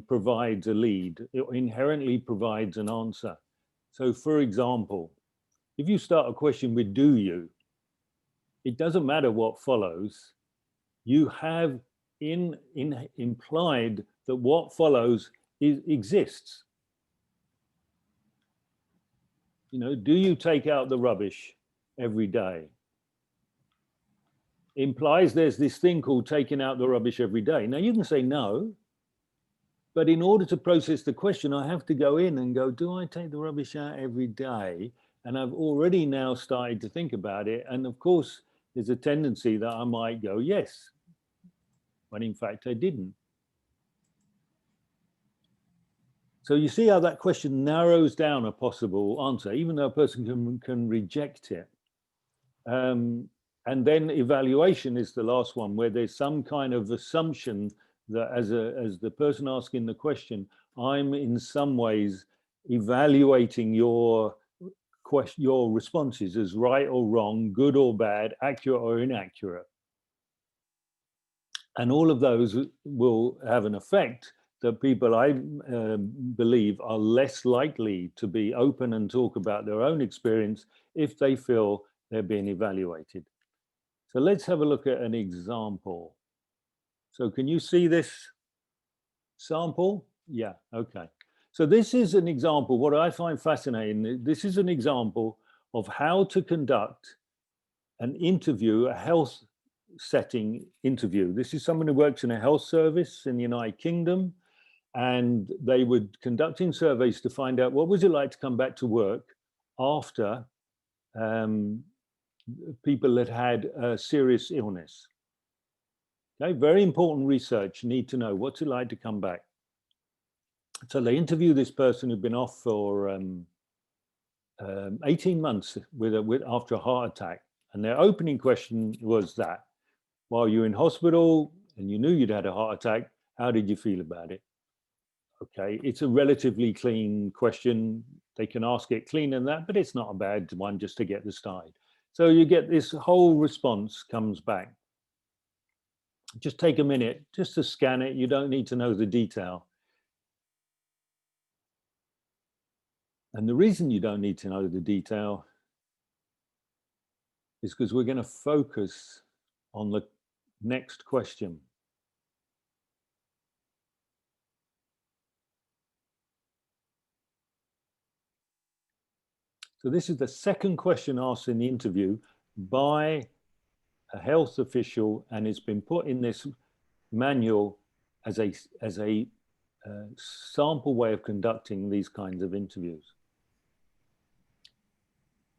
provides a lead, it inherently provides an answer. So for example, if you start a question with do you, it doesn't matter what follows, you have implied that what follows exists. You know, do you take out the rubbish every day? Implies there's this thing called taking out the rubbish every day. Now you can say no, but in order to process the question, I have to go in and go, do I take the rubbish out every day? And I've already now started to think about it. And of course, there's a tendency that I might go, yes, when in fact I didn't. So you see how that question narrows down a possible answer, even though a person can reject it. And then evaluation is the last one, where there's some kind of assumption that as the person asking the question, I'm in some ways evaluating your responses as right or wrong, good or bad, accurate or inaccurate. And all of those will have an effect that people, I believe, are less likely to be open and talk about their own experience if they feel they're being evaluated. So let's have a look at an example. So can you see this sample? Yeah, okay. So this is an example, what I find fascinating, this is an example of how to conduct an interview, a health setting interview. This is someone who works in a health service in the United Kingdom, and they were conducting surveys to find out what was it like to come back to work after people that had a serious illness. Okay, very important research, need to know what's it like to come back. So they interview this person who'd been off for 18 months after a heart attack. And their opening question was that, while you're in hospital and you knew you'd had a heart attack, How did you feel about it? Okay, it's a relatively clean question. They can ask it cleaner than that, but it's not a bad one just to get the start. So you get this whole response comes back. Just take a minute just to scan it. You don't need to know the detail. And the reason you don't need to know the detail is because we're going to focus on the next question. So this is the second question asked in the interview by a health official, and it's been put in this manual as a sample way of conducting these kinds of interviews.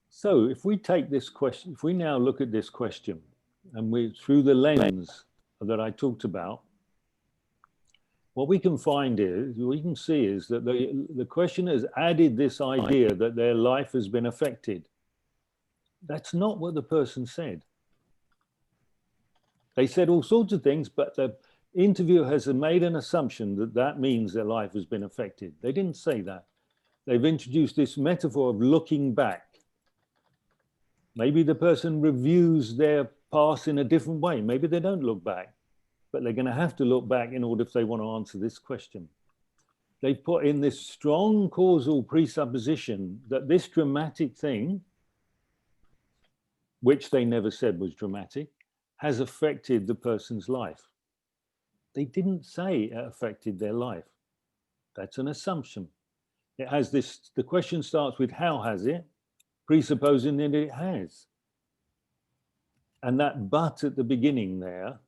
So if we take this question, if we now look at this question, and we through the lens that I talked about, what we can find is, what we can see is that the question has added this idea that their life has been affected. That's not what the person said. They said all sorts of things, but the interviewer has made an assumption that that means their life has been affected. They didn't say that. They've introduced this metaphor of looking back. Maybe the person reviews their past in a different way. Maybe they don't look back, but they're going to have to look back in order if they want to answer this question. They put in this strong causal presupposition that this dramatic thing, which they never said was dramatic, has affected the person's life. They didn't say it affected their life. That's an assumption. It has this, the question starts with how has it, presupposing that it has. And that but at the beginning there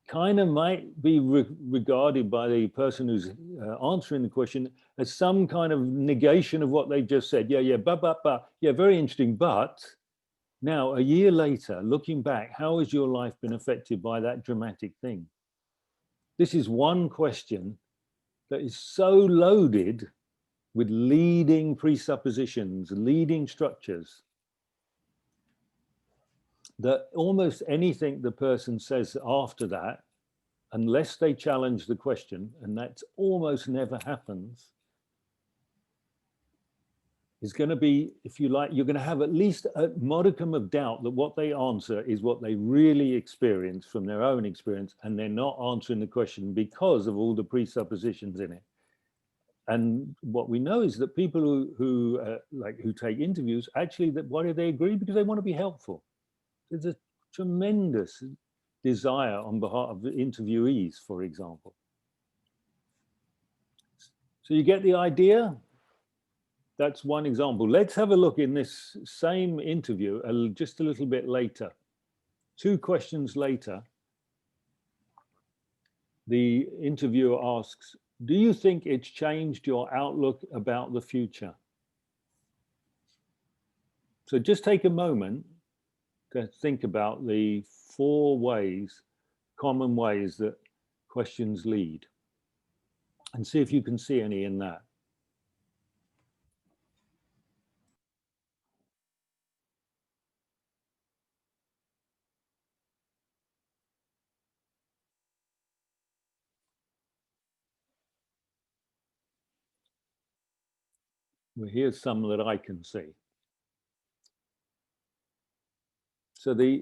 kind of might be regarded by the person who's answering the question as some kind of negation of what they've just said. Yeah, but, yeah, very interesting, but now a year later, looking back, how has your life been affected by that dramatic thing? This is one question that is so loaded with leading presuppositions, leading structures, that almost anything the person says after that, unless they challenge the question, and that almost never happens, is going to be, if you like, you're going to have at least a modicum of doubt that what they answer is what they really experience from their own experience, and they're not answering the question because of all the presuppositions in it. And what we know is that people who take interviews, actually, why do they agree? Because they want to be helpful. There's a tremendous desire on behalf of the interviewees, for example. So you get the idea? That's one example. Let's have a look in this same interview just a little bit later. 2 questions later, the interviewer asks, do you think it's changed your outlook about the future? So just take a moment to think about the 4 ways, common ways that questions lead, and see if you can see any in that. Well, here's some that I can see. So I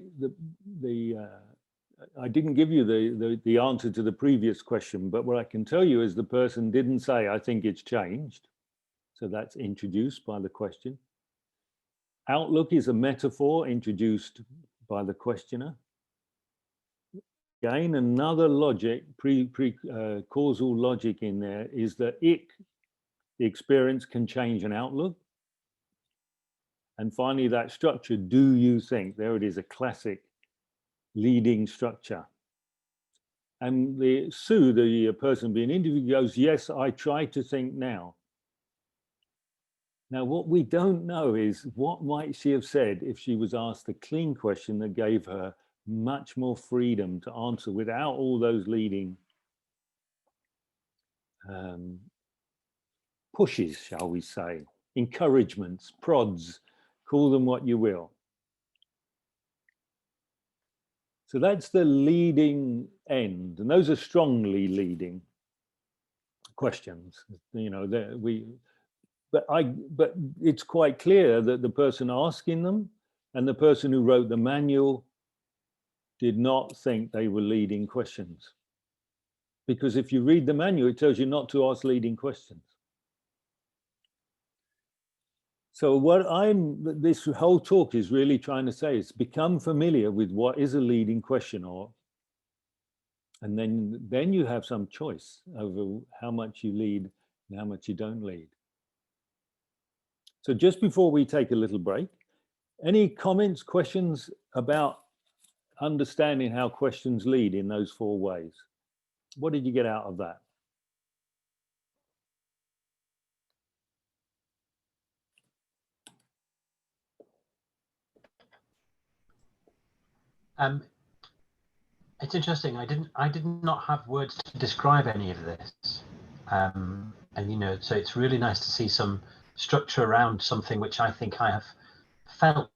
didn't give you the answer to the previous question, but what I can tell you is the person didn't say, I think it's changed. So that's introduced by the question. Outlook is a metaphor introduced by the questioner. Again, another logic, causal logic in there is that the experience can change an outlook. And finally, that structure, do you think? There it is, a classic leading structure. And Sue, the person being interviewed, goes, yes, I try to think now. Now, what we don't know is what might she have said if she was asked a clean question that gave her much more freedom to answer without all those leading pushes, shall we say, encouragements, prods, call them what you will. So that's the leading end, and those are strongly leading questions. You know, but it's quite clear that the person asking them and the person who wrote the manual did not think they were leading questions. Because if you read the manual, it tells you not to ask leading questions. So what this whole talk is really trying to say is become familiar with what is a leading question, and then you have some choice over how much you lead and how much you don't lead. So just before we take a little break, any comments, questions about understanding how questions lead in those 4 ways? What did you get out of that? It's interesting. I did not have words to describe any of this, and you know, so it's really nice to see some structure around something which I think I have felt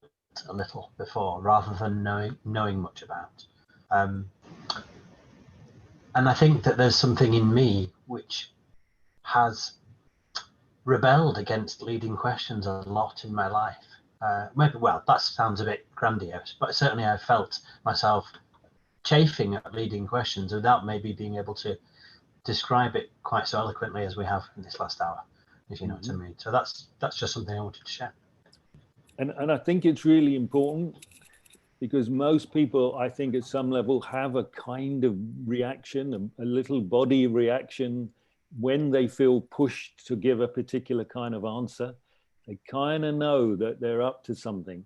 a little before, rather than knowing much about. And I think that there's something in me which has rebelled against leading questions a lot in my life. Maybe, well, that sounds a bit grandiose, but certainly I felt myself chafing at leading questions without maybe being able to describe it quite so eloquently as we have in this last hour, if you know what I mean. So that's just something I wanted to share. And I think it's really important, because most people, I think at some level, have a kind of reaction, a little body reaction when they feel pushed to give a particular kind of answer. They kind of know that they're up to something.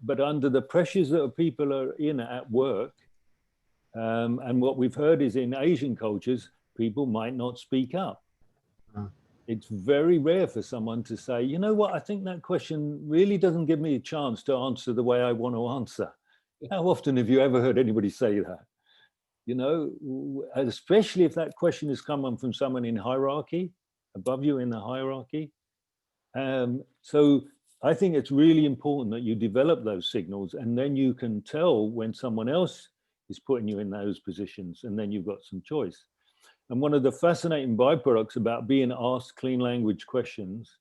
But under the pressures that people are in at work, and what we've heard is in Asian cultures, people might not speak up. It's very rare for someone to say, you know what, I think that question really doesn't give me a chance to answer the way I want to answer. How often have you ever heard anybody say that? You know, especially if that question has come from someone in hierarchy, above you in the hierarchy. So I think it's really important that you develop those signals, and then you can tell when someone else is putting you in those positions, and then you've got some choice. And one of the fascinating byproducts about being asked clean language questions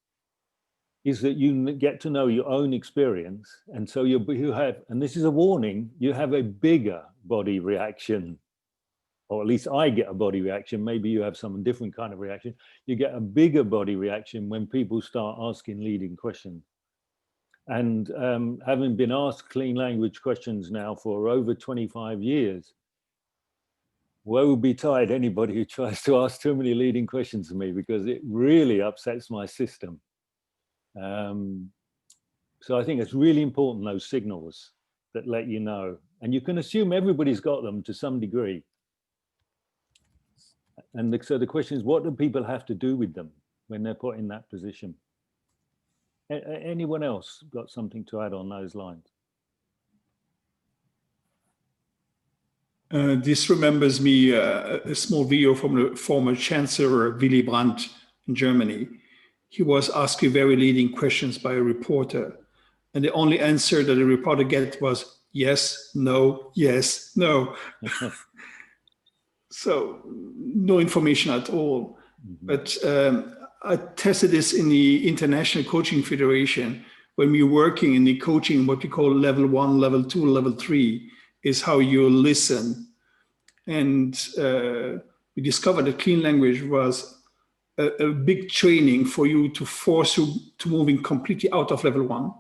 is that you get to know your own experience. And so you have, and this is a warning, you have a bigger body reaction, or at least I get a body reaction. Maybe you have some different kind of reaction. You get a bigger body reaction when people start asking leading questions. And having been asked clean language questions now for over 25 years, woe betide anybody who tries to ask too many leading questions to me, because it really upsets my system. So I think it's really important, those signals that let you know. And you can assume everybody's got them to some degree. And so the question is, what do people have to do with them when they're put in that position? Anyone else got something to add on those lines? This remembers me a small video from the former Chancellor Willy Brandt in Germany. He was asking very leading questions by a reporter, and the only answer that the reporter get was yes, no, yes, no. So no information at all. But I tested this in the International Coaching Federation. When we're working in the coaching, what we call level 1, level 2, level 3, is how you listen. And we discovered that clean language was a big training for you to force you to moving completely out of level 1.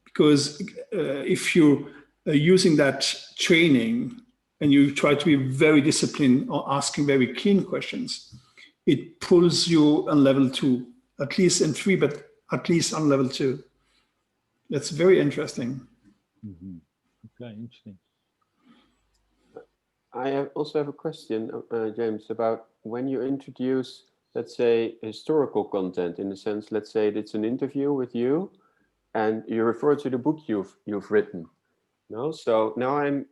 Because if you are using that training and you try to be very disciplined or asking very clean questions, it pulls you on level 2, at least in 3, but at least on level 2. That's very interesting. Okay, interesting. I also have a question, James, about when you introduce, let's say, historical content, in the sense, let's say it's an interview with you and you refer to the book you've written. No? So now I'm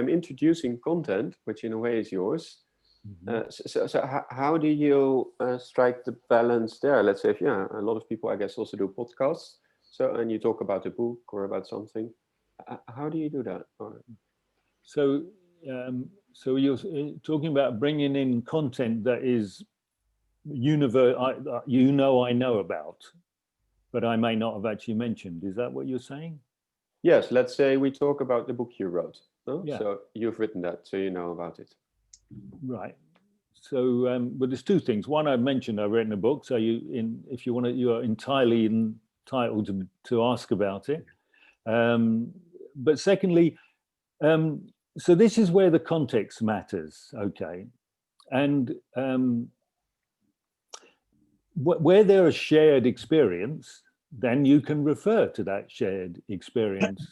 introducing content, which in a way is yours. So how do you strike the balance there? Let's say, a lot of people, I guess, also do podcasts. So, and you talk about a book or about something. How do you do that? So, so you're talking about bringing in content that is I know about, but I may not have actually mentioned. Is that what you're saying? Yes, let's say we talk about the book you wrote. No? Yeah. So you've written that, so you know about it. Right. So, but there's two things. One, I've mentioned I've written a book. So if you want to, you are entirely entitled to ask about it. But secondly, so this is where the context matters. Okay, and where there is shared experience, then you can refer to that shared experience.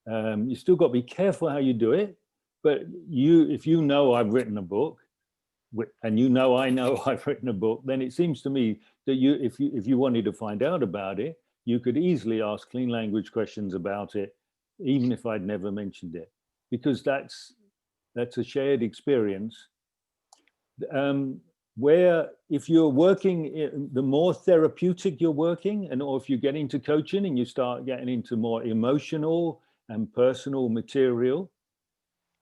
You still got to be careful how you do it, but if you know I've written a book, and you know I know I've written a book, then it seems to me that if you wanted to find out about it, you could easily ask clean language questions about it, even if I'd never mentioned it, because that's a shared experience. Where if you're working, the more therapeutic you're working, or if you get into coaching and you start getting into more emotional and personal material,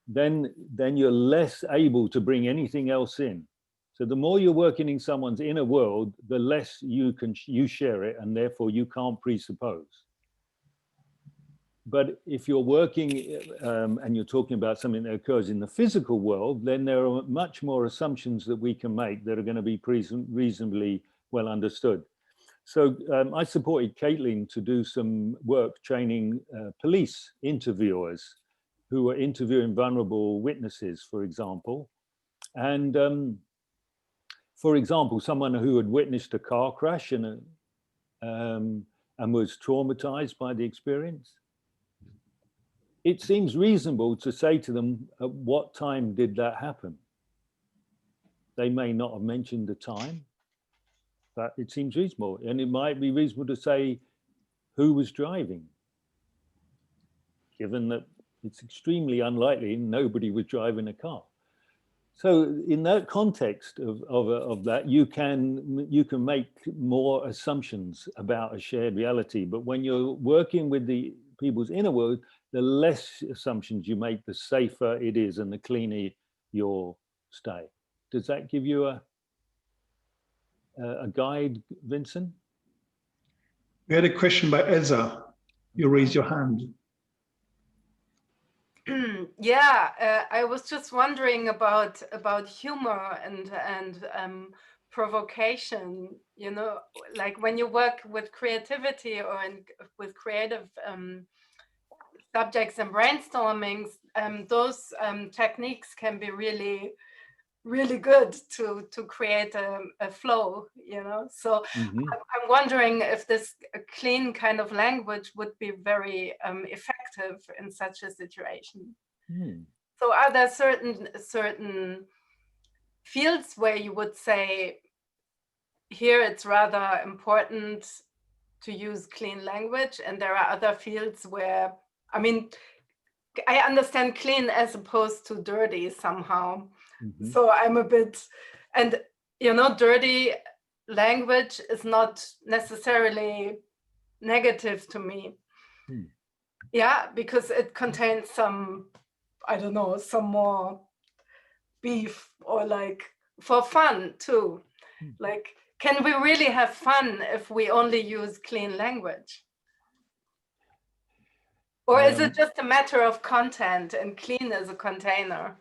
then you're less able to bring anything else in. So the more you're working in someone's inner world, the less you share it, and therefore you can't presuppose. But if you're working and you're talking about something that occurs in the physical world, then there are much more assumptions that we can make that are going to be reasonably well understood. So I supported Caitlin to do some work training police interviewers who were interviewing vulnerable witnesses, for example. And for example, someone who had witnessed a car crash and was traumatized by the experience. It seems reasonable to say to them, at what time did that happen? They may not have mentioned the time, but it seems reasonable. And it might be reasonable to say who was driving, given that it's extremely unlikely nobody was driving a car. So in that context of that, you can make more assumptions about a shared reality. But when you're working with the people's inner world, the less assumptions you make, the safer it is and the cleaner your stay. Does that give you a guide, Vincent? We had a question by Elsa. You raised your hand. Yeah, I was just wondering about humor and provocation. You know, like when you work with creativity or with creative subjects and brainstormings, those techniques can be really good to create a flow, you know. So I'm wondering if this clean kind of language would be very effective in such a situation. So are there certain fields where you would say here it's rather important to use clean language, and there are other fields where, I mean, I understand clean as opposed to dirty somehow. So I'm a bit, and you know, dirty language is not necessarily negative to me. Yeah, because it contains some, I don't know, some more beef, or like for fun too. Like, can we really have fun if we only use clean language? Or is it just a matter of content and clean as a container?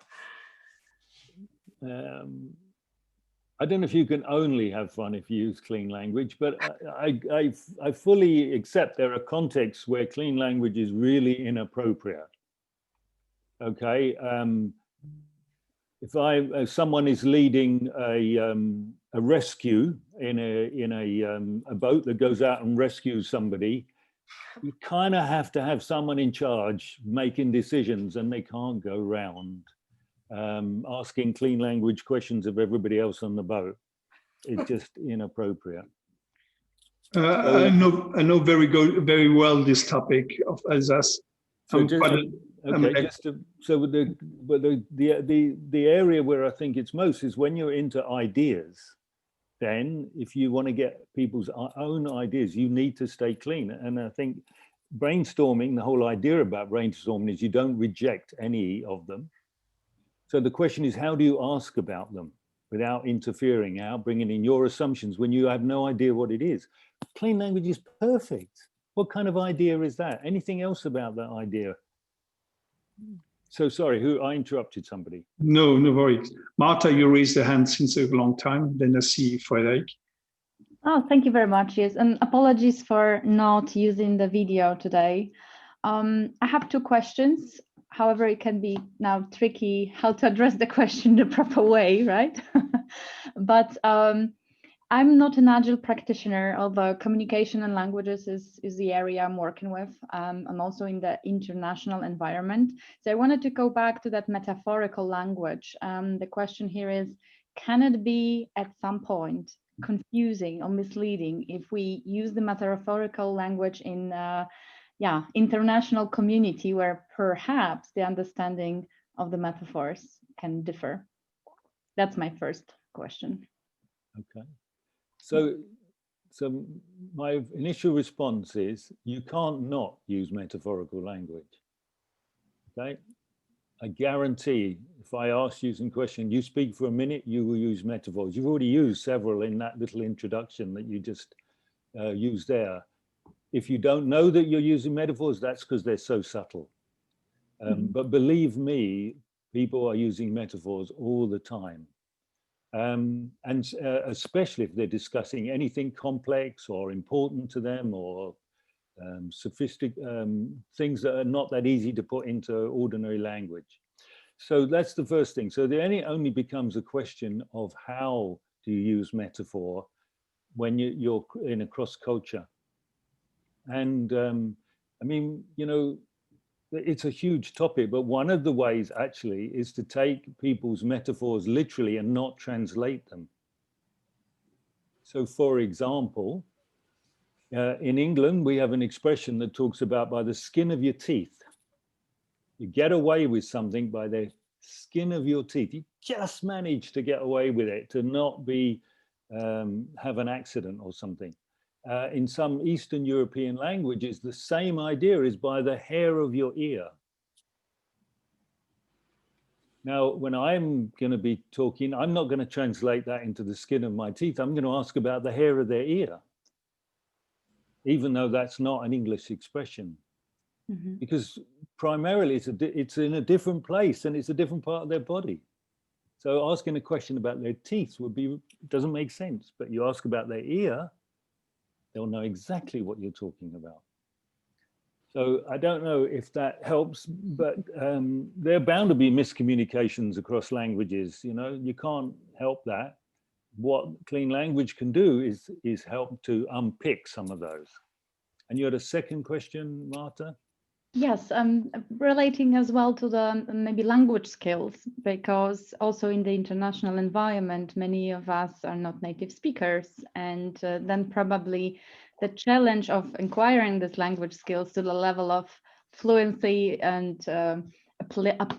I don't know if you can only have fun if you use clean language, but I fully accept there are contexts where clean language is really inappropriate. Okay, if someone is leading a rescue in a boat that goes out and rescues somebody, you kind of have to have someone in charge making decisions, and they can't go around asking clean language questions of everybody else on the boat. It's just inappropriate. I know very well this topic of Alsace. So the area where I think it's most is when you're into ideas. Then if you want to get people's own ideas, you need to stay clean. And I think brainstorming, the whole idea about brainstorming is you don't reject any of them. So the question is, how do you ask about them without interfering, out bringing in your assumptions when you have no idea what it is? Plain language is perfect. What kind of idea is that? Anything else about that idea? So sorry, I interrupted somebody. No, no worries. Marta, you raised the hand since a long time. Then I see Frederick. Oh, thank you very much. Yes, and apologies for not using the video today. I have two questions. However, it can be now tricky how to address the question the proper way, right? But I'm not an Agile practitioner, although communication and languages is the area I'm working with. I'm also in the international environment. So I wanted to go back to that metaphorical language. The question here is, can it be at some point confusing or misleading if we use the metaphorical language in international community where perhaps the understanding of the metaphors can differ? That's my first question. Okay. So my initial response is you can't not use metaphorical language. Okay. I guarantee if I ask you some question, you speak for a minute, you will use metaphors. You've already used several in that little introduction that you just used there. If you don't know that you're using metaphors, that's because they're so subtle. But believe me, people are using metaphors all the time. And especially if they're discussing anything complex or important to them or sophisticated things that are not that easy to put into ordinary language. So that's the first thing. So then it only becomes a question of how do you use metaphor when you're in a cross culture. And I mean, you know, it's a huge topic, but one of the ways actually is to take people's metaphors literally and not translate them. So for example, in England, we have an expression that talks about by the skin of your teeth. You get away with something by the skin of your teeth. You just manage to get away with it, to not be, have an accident or something. In some Eastern European languages, the same idea is by the hair of your ear. Now, when I'm going to be talking, I'm not going to translate that into the skin of my teeth. I'm going to ask about the hair of their ear, even though that's not an English expression. Because primarily it's in a different place and it's a different part of their body. So asking a question about their teeth doesn't make sense, but you ask about their ear, they'll know exactly what you're talking about. So I don't know if that helps, but there are bound to be miscommunications across languages. You know, you can't help that. What clean language can do is help to unpick some of those. And you had a second question, Marta? Yes, relating as well to the maybe language skills, because also in the international environment, many of us are not native speakers, and then probably the challenge of acquiring this language skills to the level of fluency and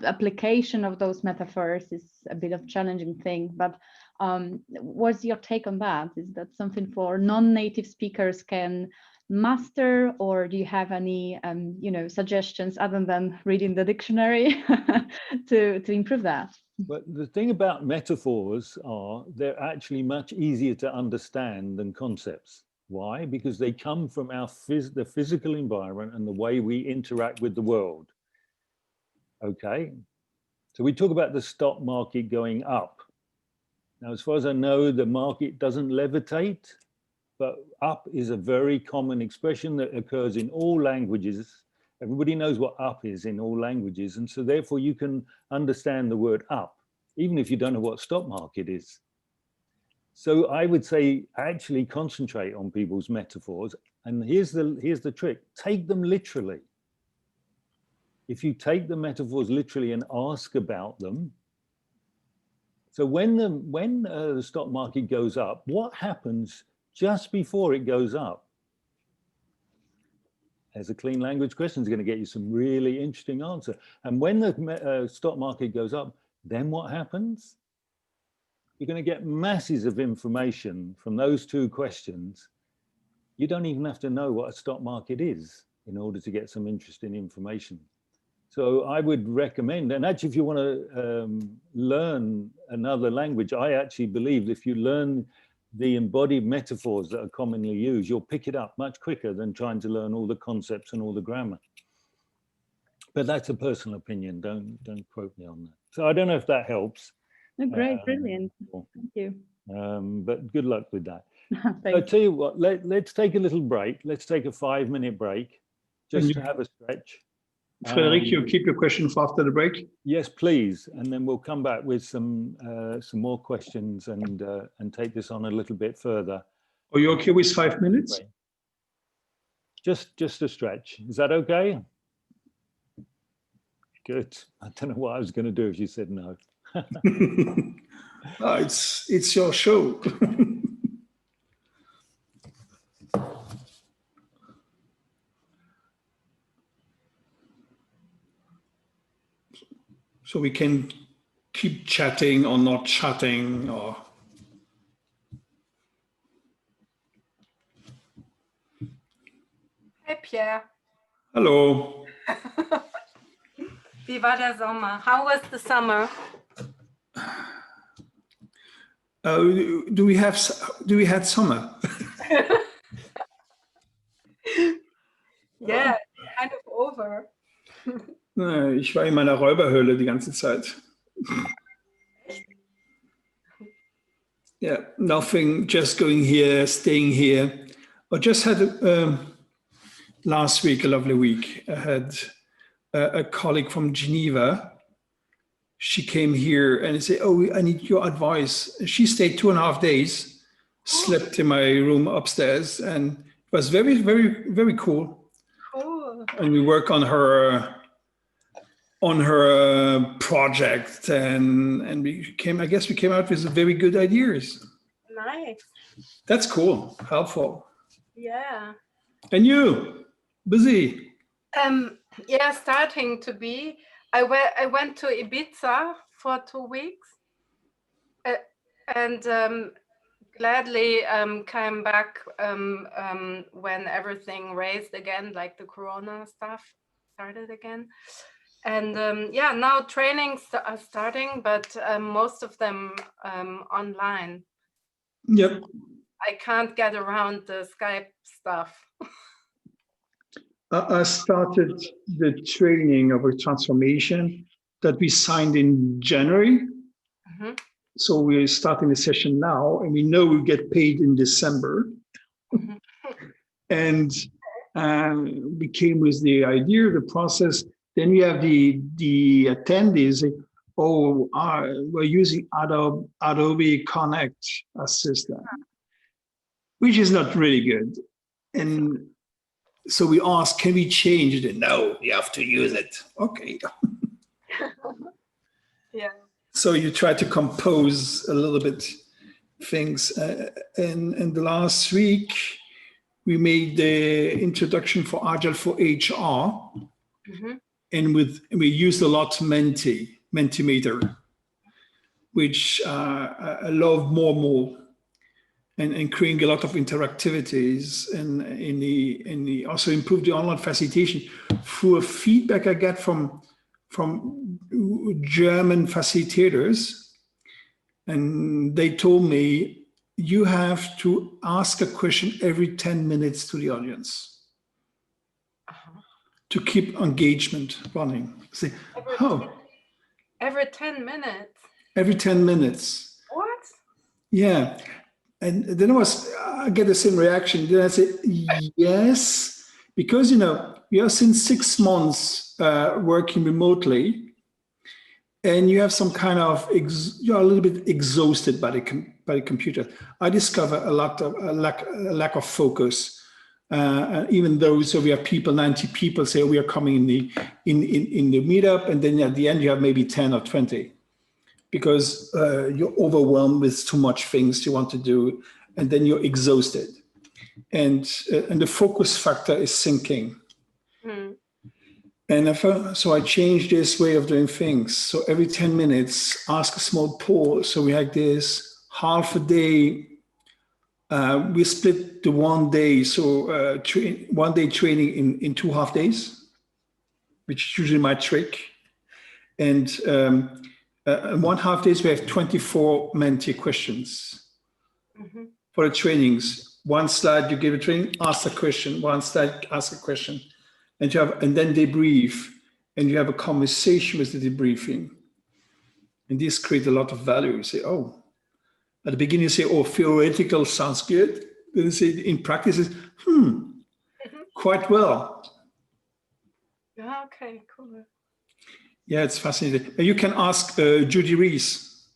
application of those metaphors is a bit of challenging thing. But what's your take on that? Is that something for non-native speakers can master, or do you have any suggestions other than reading the dictionary to improve that? But the thing about metaphors are they're actually much easier to understand than concepts. Why? Because they come from the physical environment and the way we interact with the world. Okay, so we talk about the stock market going up. Now, as far as I know, the market doesn't levitate. But up is a very common expression that occurs in all languages. Everybody knows what up is in all languages. And so therefore you can understand the word up, even if you don't know what stock market is. So I would say actually concentrate on people's metaphors. And here's the trick, take them literally. If you take the metaphors literally and ask about them. So when the stock market goes up, what happens just before it goes up? As a clean language question is going to get you some really interesting answer. And when the stock market goes up, then what happens? You're going to get masses of information from those two questions. You don't even have to know what a stock market is. in order to get some interesting information. So I would recommend, and actually if you want to learn another language, I actually believe if you learn the embodied metaphors that are commonly used, you'll pick it up much quicker than trying to learn all the concepts and all the grammar. But that's a personal opinion, don't quote me on that. So I don't know if that helps. Oh, great, brilliant, thank you. But good luck with that. Thank I tell you what, let's take a little break. Let's take a 5-minute break, just to have a stretch. Frederic, you keep your question for after the break? Yes, please. And then we'll come back with some more questions and take this on a little bit further. Are you okay with 5 minutes? Just a stretch. Is that okay? Good. I don't know what I was going to do if you said no. Oh, it's your show. So we can keep chatting or not chatting or. Hey Pierre. Hello. Wie war der Sommer? How was the summer? Do we had summer? Yeah, kind of over. Ich war in meiner Räuberhöhle die ganze Zeit. Yeah, nothing, just going here, staying here. I just had last week, a lovely week. I had a colleague from Geneva. She came here and said, oh, I need your advice. She stayed 2.5 days, slept in my room upstairs, and it was very, very, very cool. Cool. And we work on her project, and we came out with very good ideas. Nice. That's cool, helpful. Yeah. And you, busy? Yeah, starting to be. I went to Ibiza for 2 weeks, and gladly came back when everything raised again, like the Corona stuff started again. And yeah, now trainings are starting, but most of them online. Yep. I can't get around the Skype stuff. I started the training of a transformation that we signed in January. Mm-hmm. So we're starting the session now, and we know we'll get paid in December. Mm-hmm. And we came with the idea, the process. Then we have the attendees. Oh, we're using Adobe Connect Assistant, which is not really good. And so we asked, can we change it? No, you have to use it. Okay. Yeah. So you try to compose a little bit things. And the last week, we made the introduction for Agile for HR. Mm-hmm. And we used a lot Mentimeter, which I love more. And creating a lot of interactivities and also improve the online facilitation through a feedback I get from German facilitators. And they told me, you have to ask a question every 10 minutes to the audience to keep engagement running. Say, every 10 minutes? Every 10 minutes. What? Yeah. And then I get the same reaction. Then I say, yes, because, we are since 6 months working remotely, and you have some kind of, you're a little bit exhausted by the computer. I discover a lack of focus. Even though, so we have 90 people say we are coming in the meetup, and then at the end you have maybe 10 or 20. Because you're overwhelmed with too much things you want to do, and then you're exhausted. And the focus factor is sinking. Mm. And so I changed this way of doing things. So every 10 minutes, ask a small poll. So we had this half a day we split the 1 day, so 1 day training in 2 half days, which is usually my trick. And 1 half days, we have 24 mentee questions for the trainings. One slide, you give a training, ask a question, one slide, ask a question. And then debrief, and you have a conversation with the debriefing. And this creates a lot of value. You say, oh, at the beginning you say, oh, theoretical sounds good. Then you say in practice, quite well. Yeah, okay, cool. Yeah, it's fascinating. And you can ask Judy Rees.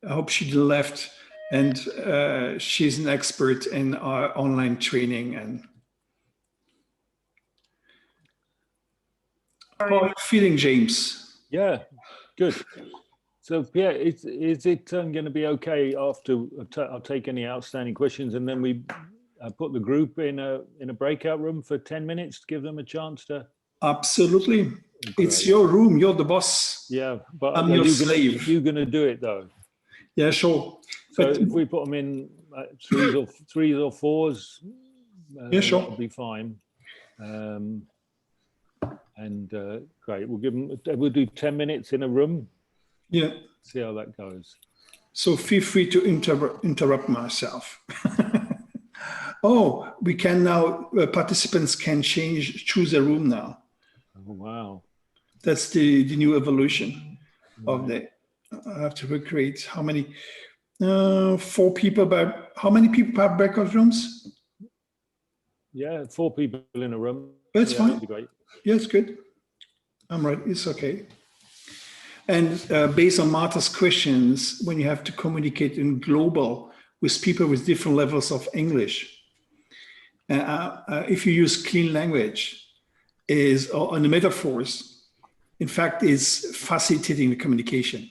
I hope she left. And she's an expert in online training. And how are you feeling, James? Yeah, good. So Pierre, is it going to be okay after I'll take any outstanding questions, and then we put the group in a breakout room for 10 minutes to give them a chance to? Absolutely. It's your room. You're the boss. Yeah, but I'm your slave. You're going to do it though. Yeah, sure. So if we put them in threes or fours, yeah, sure, that'll be fine. Great. We'll do 10 minutes in a room. Yeah. See how that goes. So feel free to interrupt myself. Oh, we can now, participants can choose a room now. Oh, wow. That's the new evolution of the, I have to recreate how many, 4 people, but how many people have breakout rooms? Yeah, 4 people in a room. That's fine. That'd be great. Yeah, it's good. I'm right, it's okay. And based on Martha's questions, when you have to communicate in global with people with different levels of English, if you use clean language on the metaphors, in fact, is facilitating the communication,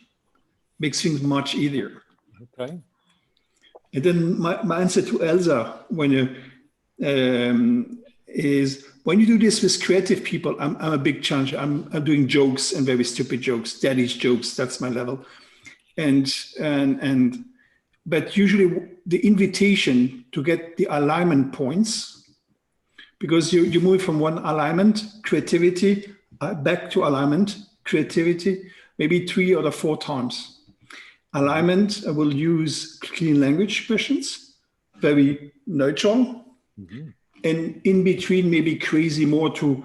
makes things much easier. Okay. And then my answer to Elsa is when you do this with creative people, I'm a big challenge. I'm doing jokes and very stupid jokes, daddy's jokes. That's my level. But usually the invitation to get the alignment points, because you move from one alignment, creativity, back to alignment, creativity, maybe 3 or 4 times. Alignment, I will use clean language questions, very neutral. And in between, maybe crazy more to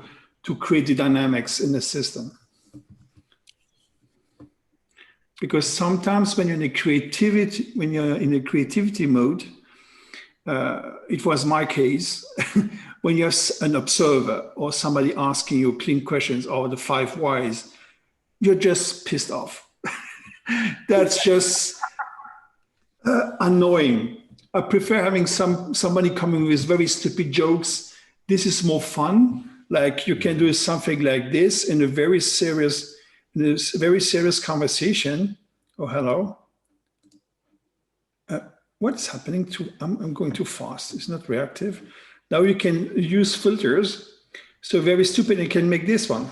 create the dynamics in the system. Because sometimes when you're in a creativity mode, it was my case, when you're an observer or somebody asking you clean questions or the 5 whys, you're just pissed off. That's just annoying. I prefer having somebody coming with very stupid jokes. This is more fun. Like you can do something like this in a very serious conversation. Oh, hello. What is happening to? I'm going too fast. It's not reactive. Now you can use filters. So very stupid. You can make this one,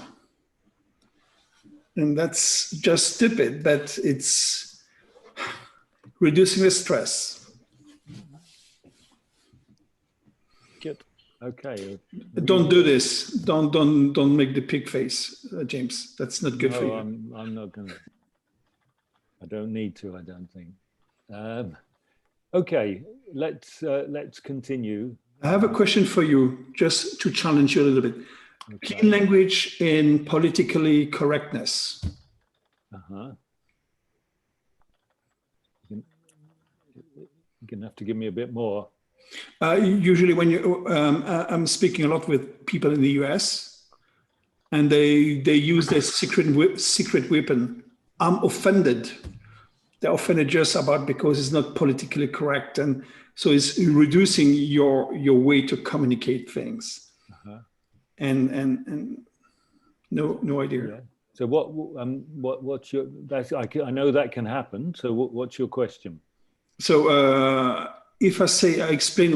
and that's just stupid, but it's reducing the stress. Good. Okay. Don't do this. Don't make the pig face, James. That's not good for you. I'm not going to. I don't need to. I don't think. Okay. Let's continue. I have a question for you, just to challenge you a little bit. Okay. Clean language in politically correctness. You're going to have to give me a bit more. Usually when I'm speaking a lot with people in the US, and they use their secret weapon. I'm offended. They're offended just about because it's not politically correct, and so it's reducing your way to communicate things. And no idea. Yeah. So what's your? I know that can happen. So what's your question? So if I explain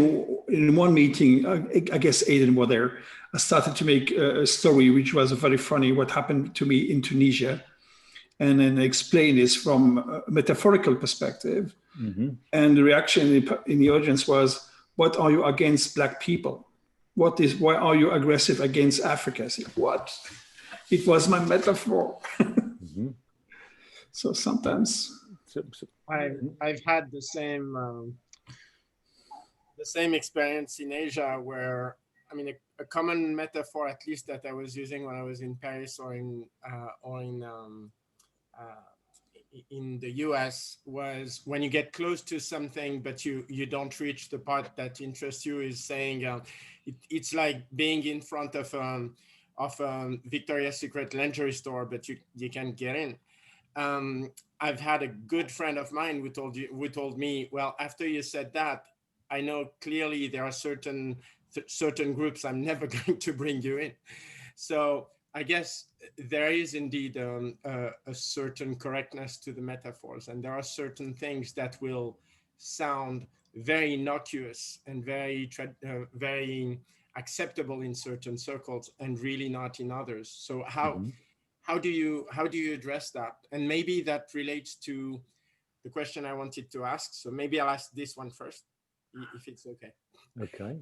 in one meeting, I guess Aidan was there. I started to make a story which was very funny. What happened to me in Tunisia, and then explain this from a metaphorical perspective. And the reaction in the audience was, "What are you against black people? Why are you aggressive against Africa?" I said, "What? It was my metaphor." So sometimes I've had the same experience in Asia, where I mean a common metaphor, at least that I was using when I was in Paris or in the US, was when you get close to something but you don't reach the part that interests you, is saying it's like being in front of Victoria's Secret lingerie store, but you can't get in. I've had a good friend of mine who told me, well, after you said that, I know clearly there are certain groups I'm never going to bring you in. So I guess there is indeed a certain correctness to the metaphors, and there are certain things that will sound very innocuous and very acceptable in certain circles and really not in others. So how do you address that? And maybe that relates to the question I wanted to ask. So maybe I'll ask this one first, if it's okay. Okay.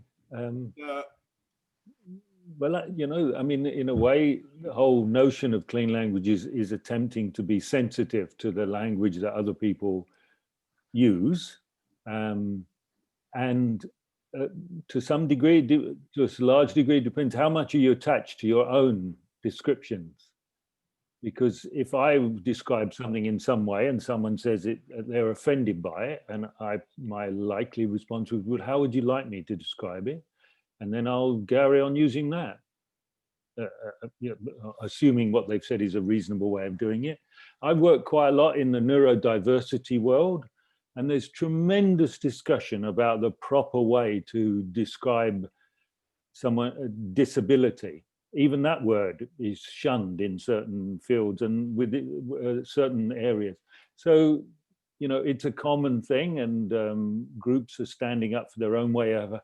Well, you know, I mean, in a way, the whole notion of clean language is attempting to be sensitive to the language that other people use. And to some degree, to a large degree, it depends how much are you attached to your own descriptions. Because if I describe something in some way and someone says they're offended by it, and my likely response would be, how would you like me to describe it? And then I'll carry on using that, assuming what they've said is a reasonable way of doing it. I've worked quite a lot in the neurodiversity world, and there's tremendous discussion about the proper way to describe someone's disability. Even that word is shunned in certain fields and with certain areas. So, you know, it's a common thing, and groups are standing up for their own way of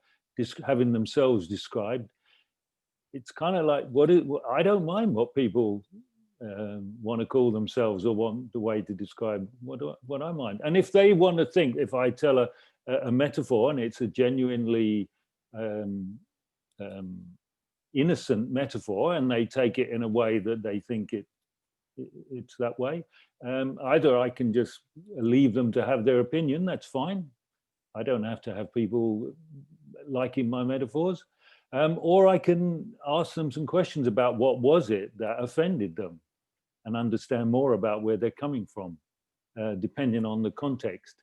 having themselves described. It's kind of like, I don't mind what people want to call themselves or want the way to describe what I mind. And if they want to think, if I tell a metaphor and it's a genuinely innocent metaphor, and they take it in a way that they think it's that way, either I can just leave them to have their opinion, that's fine. I don't have to have people liking my metaphors, or I can ask them some questions about what was it that offended them and understand more about where they're coming from, depending on the context.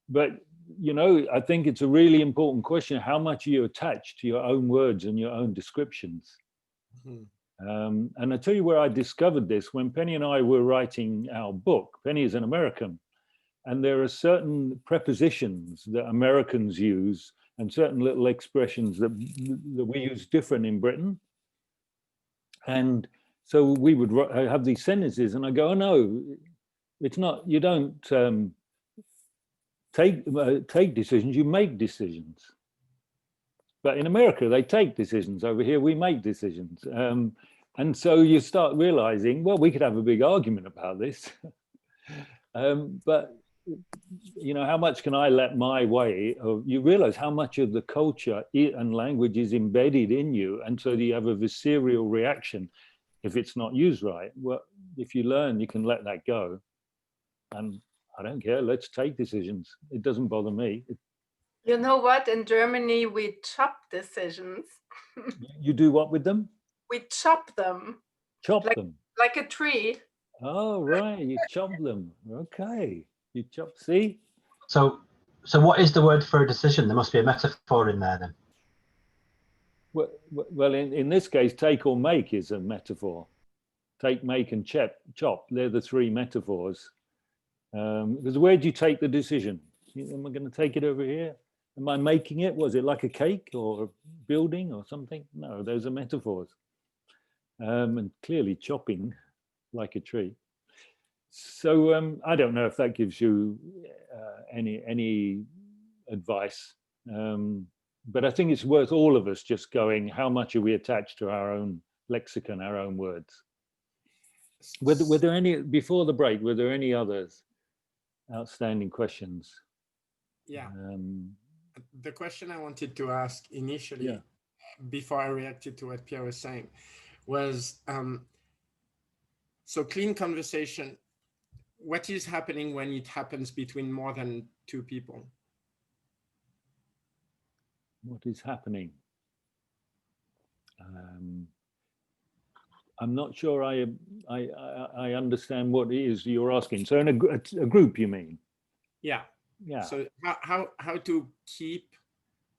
But, you know, I think it's a really important question. How much are you attached to your own words and your own descriptions? And I'll tell you where I discovered this. When Penny and I were writing our book, Penny is an American, and there are certain prepositions that Americans use and certain little expressions that we use different in Britain. And so we would have these sentences, and I go, oh no, it's not, you don't take decisions, you make decisions. But in America, they take decisions. Over here, we make decisions. And so you start realizing, well, we could have a big argument about this. But, you know, how much can I let my way of, you realize how much of the culture and language is embedded in you. And so you have a visceral reaction if it's not used right. Well, if you learn, you can let that go. And I don't care, let's take decisions. It doesn't bother me. You know what? In Germany, we chop decisions. You do what with them? We chop them. Chop them? Like a tree. Oh, right, you chop them. Okay, you chop, see? So what is the word for a decision? There must be a metaphor in there then. Well, in this case, take or make is a metaphor. Take, make, and chop. They're the three metaphors. Because where do you take the decision? Am I going to take it over here? Am I making it? Was it like a cake or a building or something? No, those are metaphors. And clearly chopping like a tree. So I don't know if that gives you any advice. But I think it's worth all of us just going, how much are we attached to our own lexicon, our own words? Were there any, before the break, were there any others? Outstanding questions. Yeah. The question I wanted to ask initially, Yeah. before I reacted to what Pierre was saying, was so clean conversation, what is happening when it happens between more than two people? What is happening? I'm not sure I understand what it is you're asking. So in a group, you mean? Yeah. Yeah. So how to keep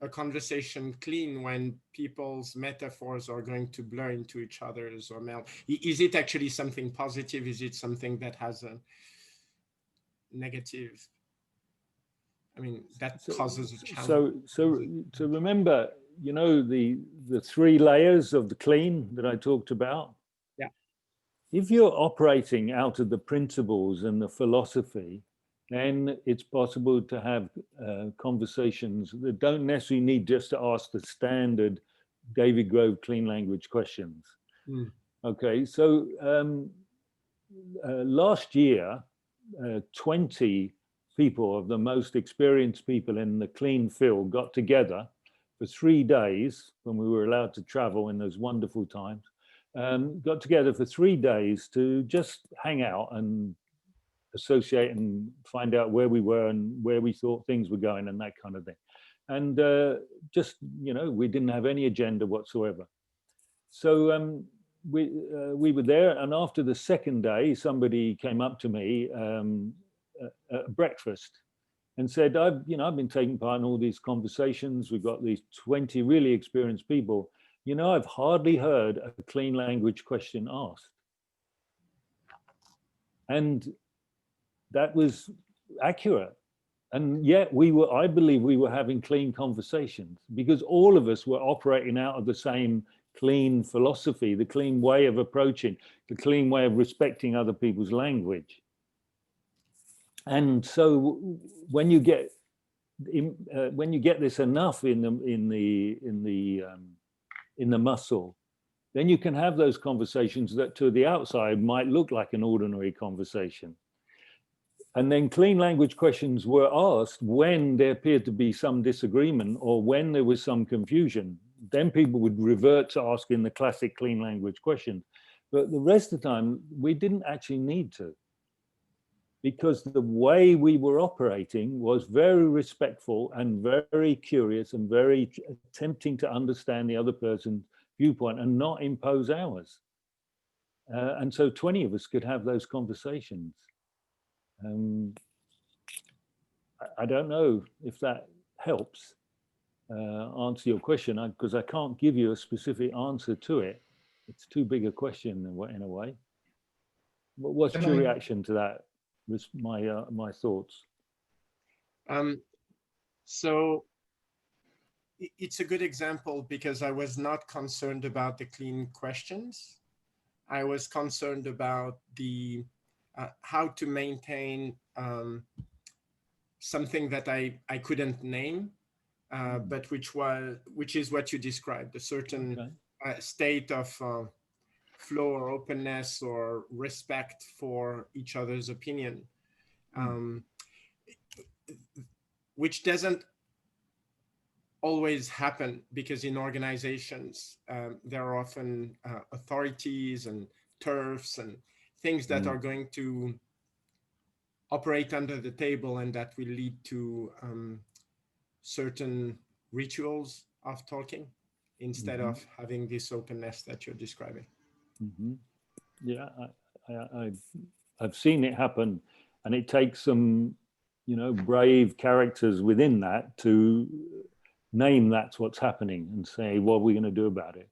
a conversation clean when people's metaphors are going to blur into each other's or meld? Is it actually something positive? Is it something that has a negative? I mean, that causes a challenge. So remember, you know, the 3 layers of the clean that I talked about? Yeah. If you're operating out of the principles and the philosophy, then it's possible to have conversations that don't necessarily need just to ask the standard David Grove clean language questions. Okay, so last year, 20 people of the most experienced people in the clean field got together for 3 days when we were allowed to travel in those wonderful times, got together for 3 days to just hang out and associate and find out where we were and where we thought things were going and that kind of thing. And just, you know, we didn't have any agenda whatsoever. So we were there, and after the second day, somebody came up to me at breakfast and said, I've been taking part in all these conversations. We've got these 20 really experienced people. You know, I've hardly heard a clean language question asked. And that was accurate. And yet I believe we were having clean conversations because all of us were operating out of the same clean philosophy, the clean way of approaching, the clean way of respecting other people's language. And so when you get this enough in the muscle, then you can have those conversations that to the outside might look like an ordinary conversation. And then clean language questions were asked when there appeared to be some disagreement or when there was some confusion. Then people would revert to asking the classic clean language questions. But the rest of the time, we didn't actually need to, because the way we were operating was very respectful and very curious and very attempting to understand the other person's viewpoint and not impose ours. And so 20 of us could have those conversations. I don't know if that helps answer your question, because I can't give you a specific answer to it. It's too big a question in a way. But what's your reaction to that? Was my thoughts. So it's a good example because I was not concerned about the clean questions. I was concerned about the how to maintain something that I couldn't name, but which is what you described, a certain state of flow or openness or respect for each other's opinion, which doesn't always happen because in organizations there are often authorities and turfs and things that are going to operate under the table and that will lead to certain rituals of talking instead of having this openness that you're describing. Yeah, I've seen it happen, and it takes some, brave characters within that to name that's what's happening and say, what are we going to do about it?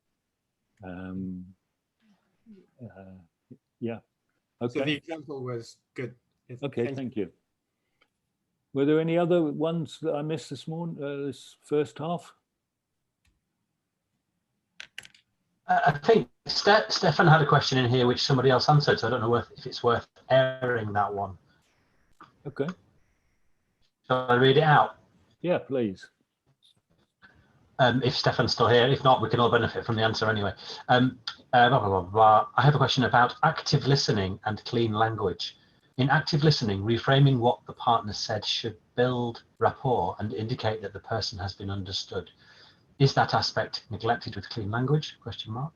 Yeah. Okay. So the example was good. Okay, thank you. Were there any other ones that I missed this morning, this first half? I think Stefan had a question in here which somebody else answered, so I don't know if it's worth airing that one. Okay. Shall I read it out? Yeah, please. If Stefan's still here. If not, we can all benefit from the answer anyway. Blah, blah, blah, blah. I have a question about active listening and clean language. In active listening, reframing what the partner said should build rapport and indicate that the person has been understood. Is that aspect neglected with clean language? Question mark.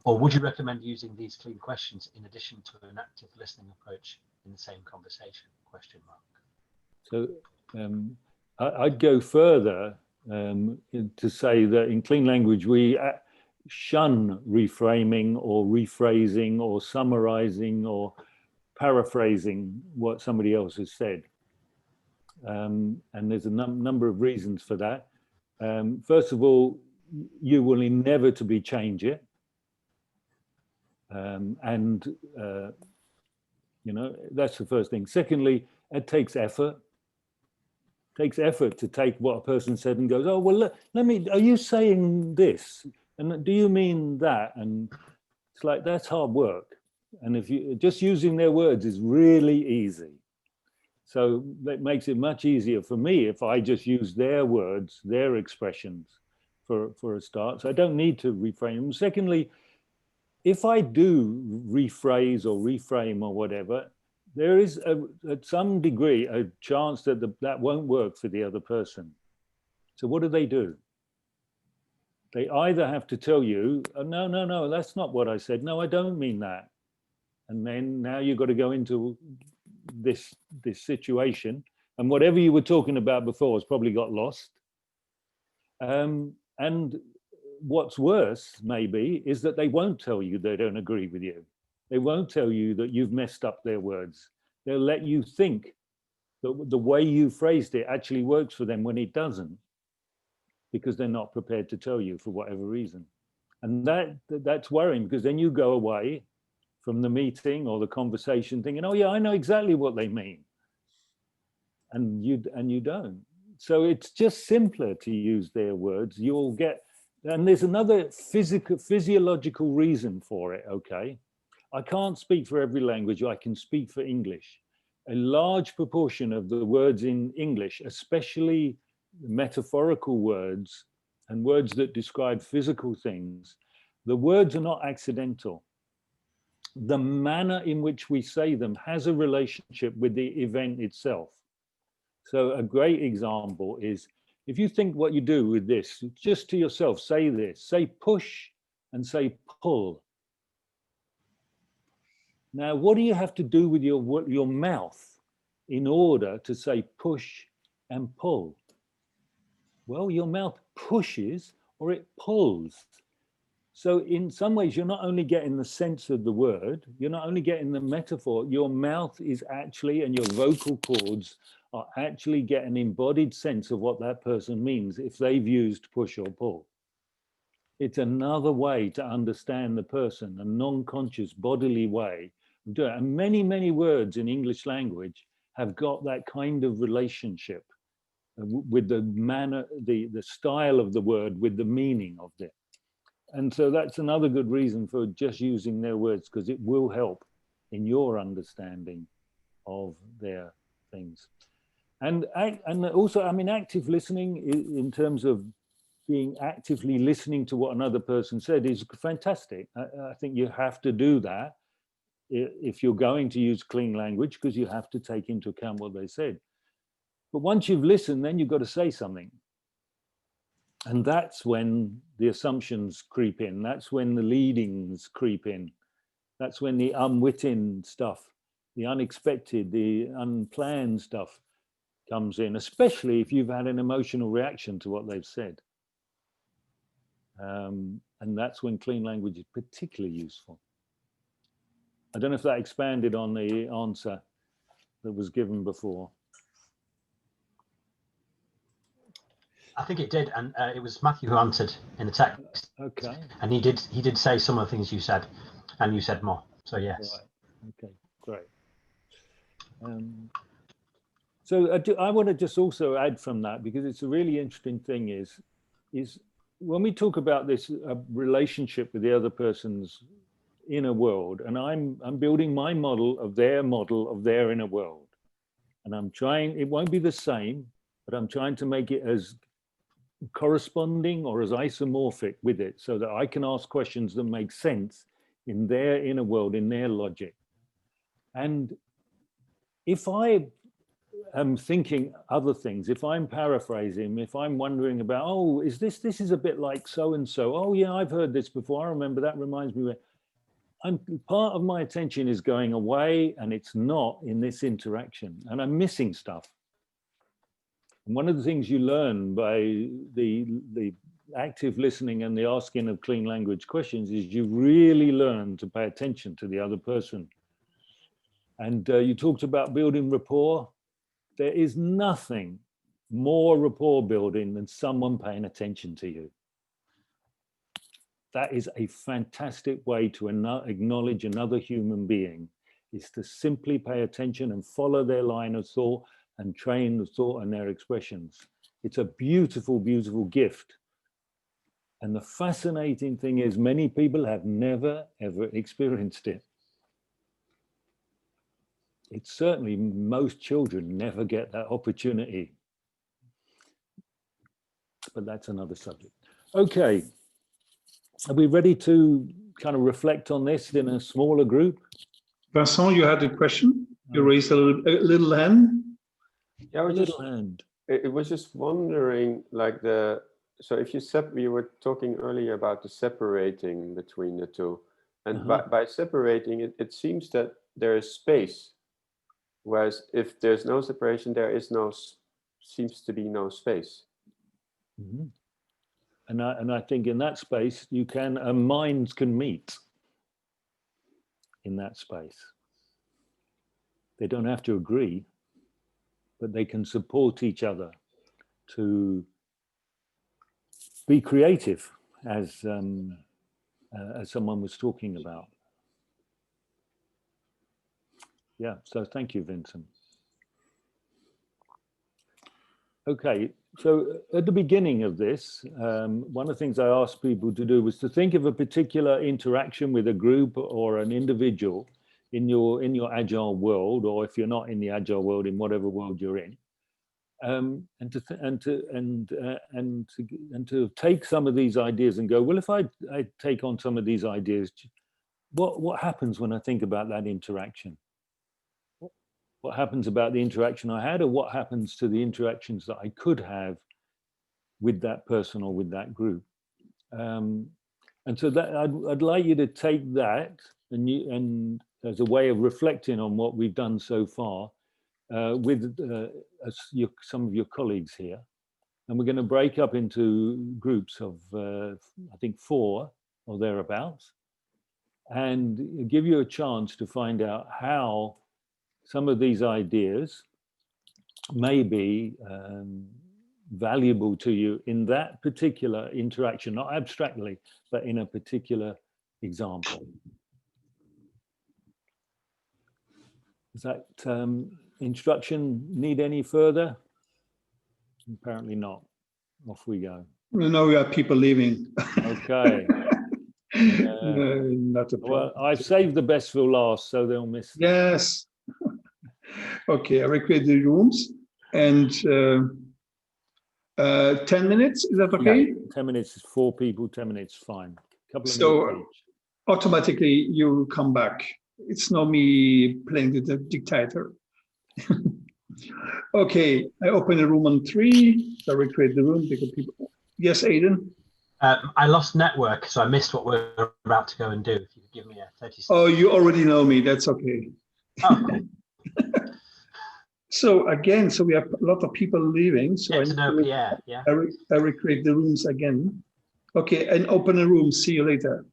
Or would you recommend using these clean questions in addition to an active listening approach in the same conversation? Question mark. So I'd go further to say that in clean language, we shun reframing or rephrasing or summarizing or paraphrasing what somebody else has said. And there's a number of reasons for that. First of all, you will inevitably change it. You know, that's the first thing. Secondly, it takes effort. It takes effort to take what a person said and goes, oh, well, let me, are you saying this? And do you mean that? And it's like, that's hard work. And if you just using their words is really easy. So that makes it much easier for me if I just use their words, their expressions for a start. So I don't need to reframe them. Secondly, if I do rephrase or reframe or whatever, there is at some degree a chance that that won't work for the other person. So what do? They either have to tell you, oh, no, that's not what I said. No, I don't mean that. And then now you've got to go into this situation, and whatever you were talking about before has probably got lost. And what's worse, maybe, is that they won't tell you they don't agree with you. They won't tell you that you've messed up their words. They'll let you think that the way you phrased it actually works for them when it doesn't, because they're not prepared to tell you for whatever reason. And that's worrying, because then you go away from the meeting or the conversation thinking, oh yeah, I know exactly what they mean. And you don't. So it's just simpler to use their words. You'll get, and there's another physiological reason for it, okay? I can't speak for every language, I can speak for English. A large proportion of the words in English, especially metaphorical words and words that describe physical things, the words are not accidental. The manner in which we say them has a relationship with the event itself. So a great example is, if you think what you do with this, just to yourself, say this, say push and say pull. Now, what do you have to do with your mouth in order to say push and pull? Well, your mouth pushes or it pulls. So in some ways, you're not only getting the sense of the word, you're not only getting the metaphor, your mouth is actually, and your vocal cords are actually getting an embodied sense of what that person means if they've used push or pull. It's another way to understand the person, a non-conscious bodily way of doing it. And many, many words in English language have got that kind of relationship with the manner, the style of the word, with the meaning of it. And so that's another good reason for just using their words, because it will help in your understanding of their things. And also, I mean, active listening in terms of being actively listening to what another person said is fantastic. I think you have to do that if you're going to use clean language, because you have to take into account what they said. But once you've listened, then you've got to say something. And that's when the assumptions creep in. That's when the leadings creep in. That's when the unwitting stuff, the unexpected, the unplanned stuff comes in, especially if you've had an emotional reaction to what they've said. And that's when clean language is particularly useful. I don't know if that expanded on the answer that was given before. I think it did, and it was Matthew who answered in the text. Okay. And he did say some of the things you said, and you said more. So yes. Right. Okay. Great. So I want to just also add from that, because it's a really interesting thing is when we talk about this relationship with the other person's inner world, and I'm building my model of their inner world, and I'm trying, it won't be the same, but I'm trying to make it as corresponding or as isomorphic with it, so that I can ask questions that make sense in their inner world, in their logic. And if I am thinking other things, if I'm paraphrasing, if I'm wondering about, oh, this is a bit like so and so. Oh yeah, I've heard this before. I remember that reminds me. Part of my attention is going away, and it's not in this interaction, and I'm missing stuff. And one of the things you learn by the active listening and the asking of clean language questions is you really learn to pay attention to the other person. And you talked about building rapport. There is nothing more rapport building than someone paying attention to you. That is a fantastic way to acknowledge another human being, is to simply pay attention and follow their line of thought and train the thought and their expressions. It's a beautiful, beautiful gift. And the fascinating thing is many people have never, ever experienced it. It's certainly most children never get that opportunity. But that's another subject. Okay. Are we ready to kind of reflect on this in a smaller group? Vincent, you had a question? You raised a little hand? Yeah, I was just wondering, like so if we were talking earlier about the separating between the two, and by separating it seems that there is space, whereas if there's no separation, seems to be no space. Mm-hmm. And I think in that space, minds can meet in that space. They don't have to agree, but they can support each other to be creative, as someone was talking about. Yeah, so thank you, Vincent. Okay, so at the beginning of this, one of the things I asked people to do was to think of a particular interaction with a group or an individual in your Agile world, or if you're not in the Agile world, in whatever world you're in, and to take some of these ideas and go, well, if I take on some of these ideas, what happens when I think about that interaction? What happens about the interaction I had, or what happens to the interactions that I could have with that person or with that group? And so that I'd like you to take that and as a way of reflecting on what we've done so far with some of your colleagues here. And we're going to break up into groups of, I think, 4 or thereabouts, and give you a chance to find out how some of these ideas may be valuable to you in that particular interaction, not abstractly, but in a particular example. Does that instruction need any further? Apparently not. Off we go. No, we have people leaving. Okay. Not a problem. Well, I've saved the best for last, so they'll miss. Yes. Okay, I recreate the rooms, and 10 minutes, is that okay? Yeah, 10 minutes is 4 people, 10 minutes, fine. Couple of So minutes each. Automatically you will come back. It's not me playing the dictator. Okay, I open the room on 3. So I recreate the room because people. Yes, Aidan? I lost network, so I missed what we're about to go and do. If you could give me a 30 seconds. Oh, you already know me. That's okay. Oh, cool. So again, so we have a lot of people leaving. So Get to know Pierre, yeah. I recreate the rooms again. Okay, and open a room. See you later.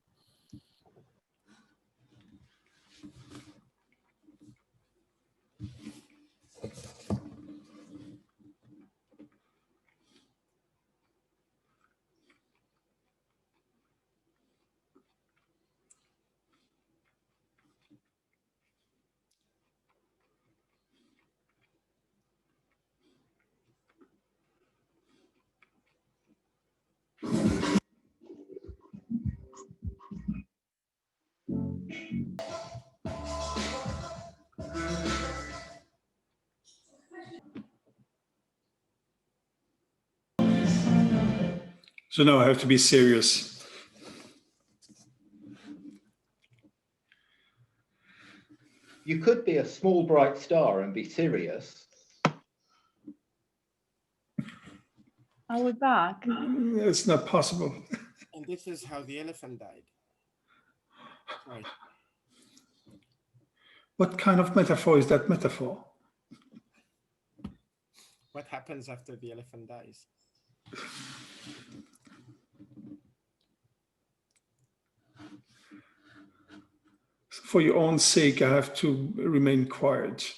So now I have to be serious. You could be a small bright star and be serious. Are we back? It's not possible. And this is how the elephant died. Right. What kind of metaphor is that metaphor? What happens after the elephant dies? For your own sake, I have to remain quiet.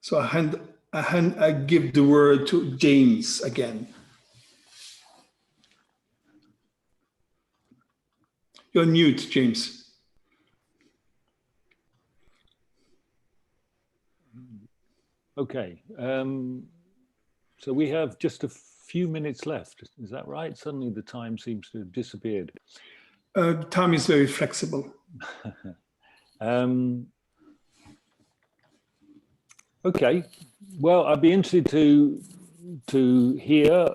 So I give the word to James again. You're on mute, James. Okay, so we have just a few minutes left. Is that right? Suddenly the time seems to have disappeared. Time is very flexible. Okay, well, I'd be interested to hear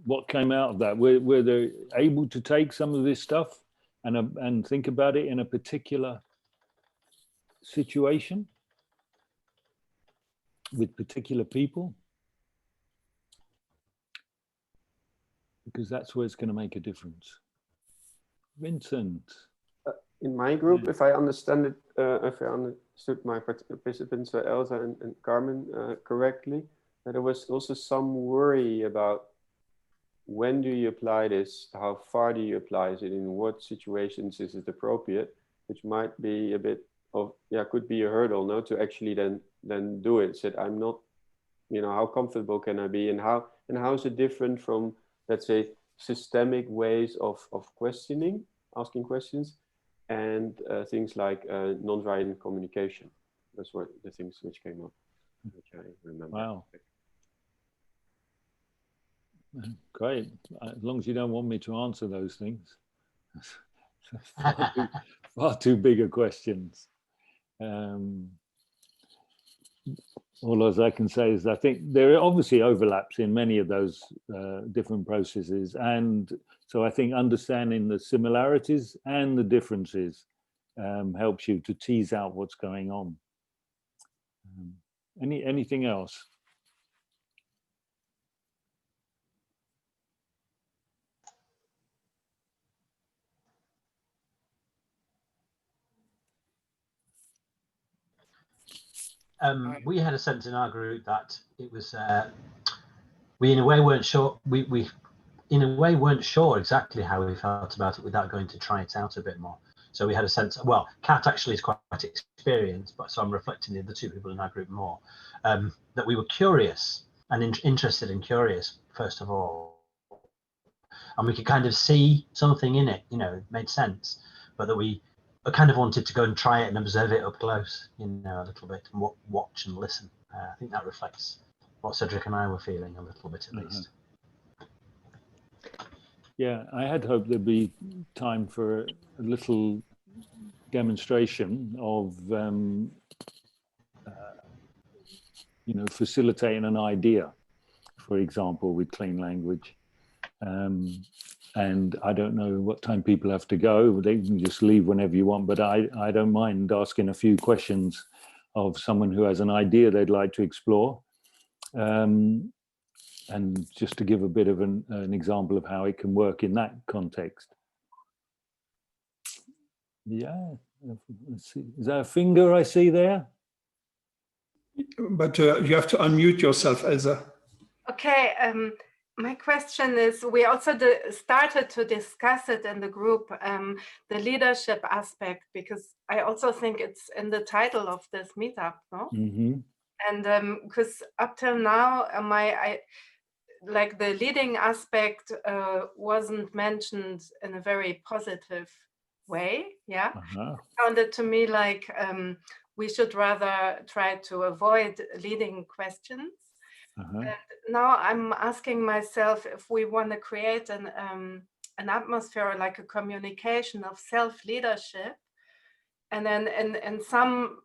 what came out of that. Were they able to take some of this stuff and think about it in a particular situation with particular people? Because that's where it's going to make a difference. Vincent. In my group, if I understand it, if I understood my participants, Elsa and Carmen, correctly, there was also some worry about when do you apply this, how far do you apply it, in what situations is it appropriate, which might be a bit of, yeah, could be a hurdle, no, to actually then do it. Said, I'm not, you know, how comfortable can I be, and how is it different from, let's say, systemic ways of questioning, asking questions, and things like non-violent communication. Those were the things which came up, which I remember. Wow. Great. As long as you don't want me to answer those things. far too big a questions. All as I can say is I think there are obviously overlaps in many of those different processes. And so I think understanding the similarities and the differences helps you to tease out what's going on. Anything else? We had a sense in our group that it was we in a way weren't sure we in a way weren't sure exactly how we felt about it without going to try it out a bit more. So we had a sense, well, Kat actually is quite experienced, but so I'm reflecting the other two people in our group more, that we were curious and interested and curious first of all, and we could kind of see something in it, you know, it made sense, but that we kind of wanted to go and try it and observe it up close, you know, a little bit, and watch and listen. I think that reflects what Cedric and I were feeling a little bit, at least. Yeah, I had hoped there'd be time for a little demonstration of, you know, facilitating an idea, for example, with clean language. And I don't know what time people have to go. They can just leave whenever you want, but I don't mind asking a few questions of someone who has an idea they'd like to explore. And just to give a bit of an example of how it can work in that context. Yeah, let's see. Is that a finger I see there? But you have to unmute yourself, Elsa. Okay, my question is, we also started to discuss it in the group, the leadership aspect, because I also think it's in the title of this meetup, no? Mm-hmm. And because up till now, like the leading aspect wasn't mentioned in a very positive way, yeah? Sounded to me like we should rather try to avoid leading questions. And now I'm asking myself if we want to create an atmosphere, like a communication of self-leadership. And then in some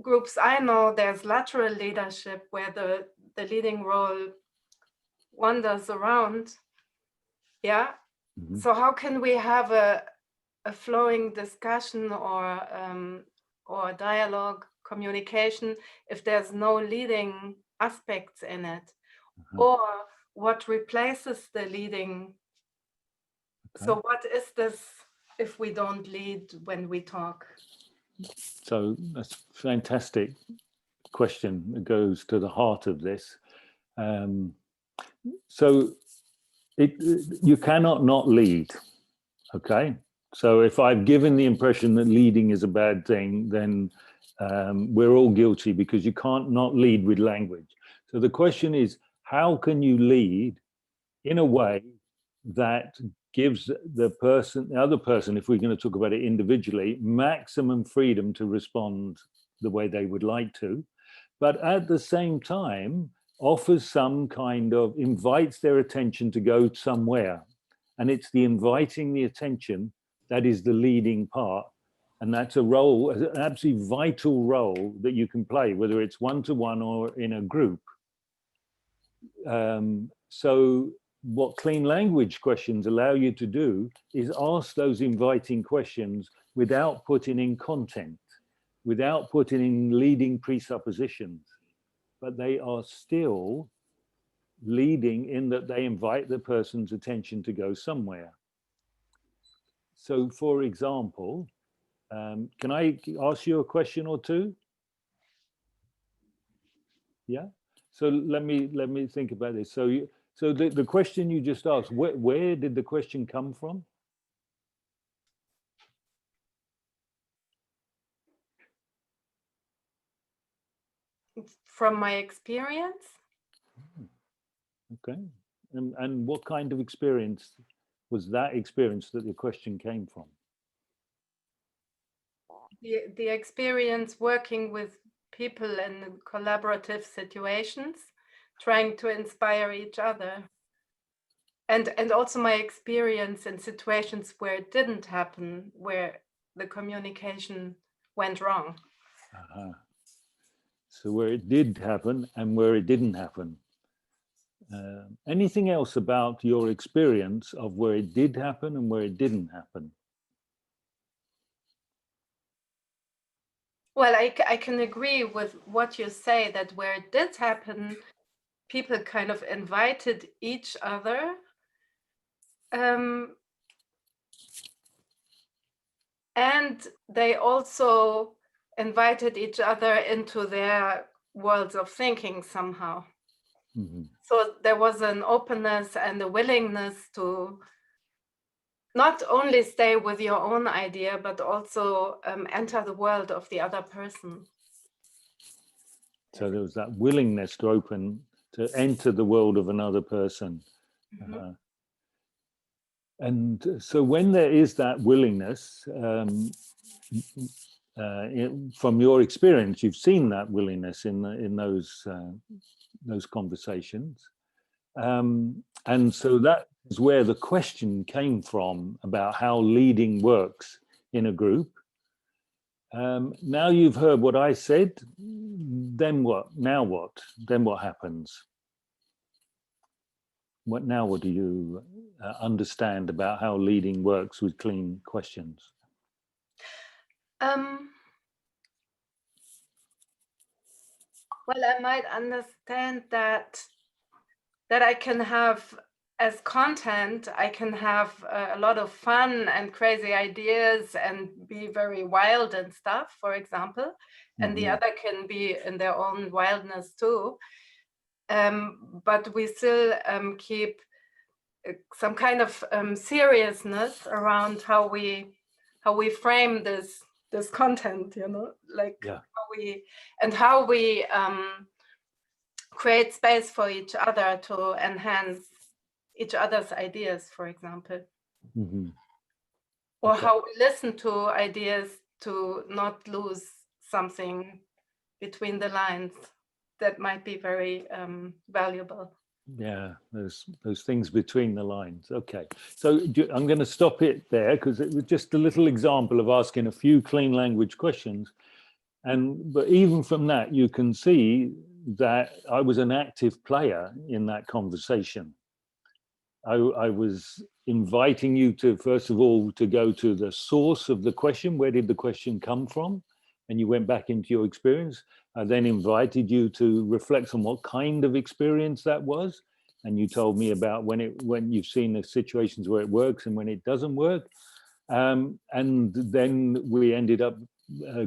groups I know, there's lateral leadership where the leading role wanders around. Yeah. Mm-hmm. So how can we have a flowing discussion or dialogue, communication, if there's no leading aspects in it? Or what replaces the leading. Okay. So what is this if we don't lead when we talk? So that's a fantastic question. It goes to the heart of this. So you cannot not lead, okay? So if I've given the impression that leading is a bad thing, then we're all guilty, because you can't not lead with language. So the question is, how can you lead in a way that gives the other person, if we're going to talk about it individually, maximum freedom to respond the way they would like to, but at the same time offers some kind of, invites their attention to go somewhere. And it's the inviting the attention that is the leading part. And that's a role, an absolutely vital role that you can play, whether it's one-to-one or in a group. So what clean language questions allow you to do is ask those inviting questions without putting in content, without putting in leading presuppositions, but they are still leading in that they invite the person's attention to go somewhere. So for example, can I ask you a question or two? Yeah. So let me think about this. So the question you just asked, where did the question come from? From my experience. Okay. And what kind of experience was that experience that the question came from? The experience working with people in collaborative situations, trying to inspire each other. And also my experience in situations where it didn't happen, where the communication went wrong. Uh-huh. So where it did happen and where it didn't happen. Anything else about your experience of where it did happen and where it didn't happen? Well, I can agree with what you say, that where it did happen, people kind of invited each other. And they also invited each other into their worlds of thinking somehow. Mm-hmm. So there was an openness and a willingness to not only stay with your own idea, but also enter the world of the other person. So there was that willingness to enter the world of another person. Mm-hmm. And so when there is that willingness, from your experience, you've seen that willingness in those conversations. And so that is where the question came from about how leading works in a group. Now you've heard what I said, then what? Now what? Then what happens? What do you understand about how leading works with clean questions? Well, I might understand that I can have, as content, I can have a lot of fun and crazy ideas and be very wild and stuff, for example, mm-hmm. and the other can be in their own wildness too. But we still keep some kind of seriousness around how we frame this content, you know, like how we create space for each other to enhance each other's ideas, for example, mm-hmm. or how we listen to ideas to not lose something between the lines that might be very valuable. Yeah, those things between the lines. Okay, so I'm going to stop it there because it was just a little example of asking a few clean language questions. But even from that, you can see that I was an active player in that conversation. I was inviting you to, first of all, to go to the source of the question. Where did the question come from? And you went back into your experience. I then invited you to reflect on what kind of experience that was. and you told me about when you've seen the situations where it works and when it doesn't work. And then we ended up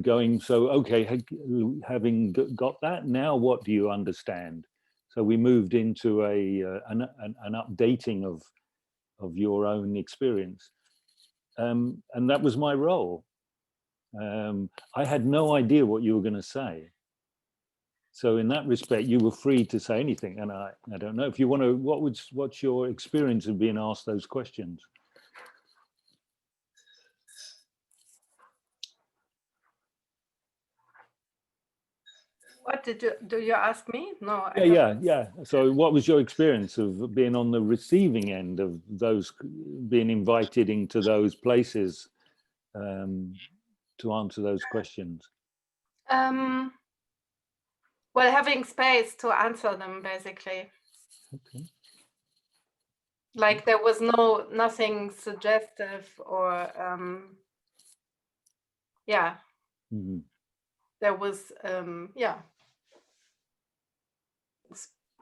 going, so, okay, having got that, now what do you understand? So we moved into an updating of your own experience. And that was my role. I had no idea what you were going to say. So in that respect, you were free to say anything. And I don't know if you want to, what's your experience of being asked those questions? What do you ask me? No. Yeah. So what was your experience of being on the receiving end of those, being invited into those places to answer those questions? Well, having space to answer them, basically. Okay. Like there was nothing suggestive or yeah. Mm-hmm. There was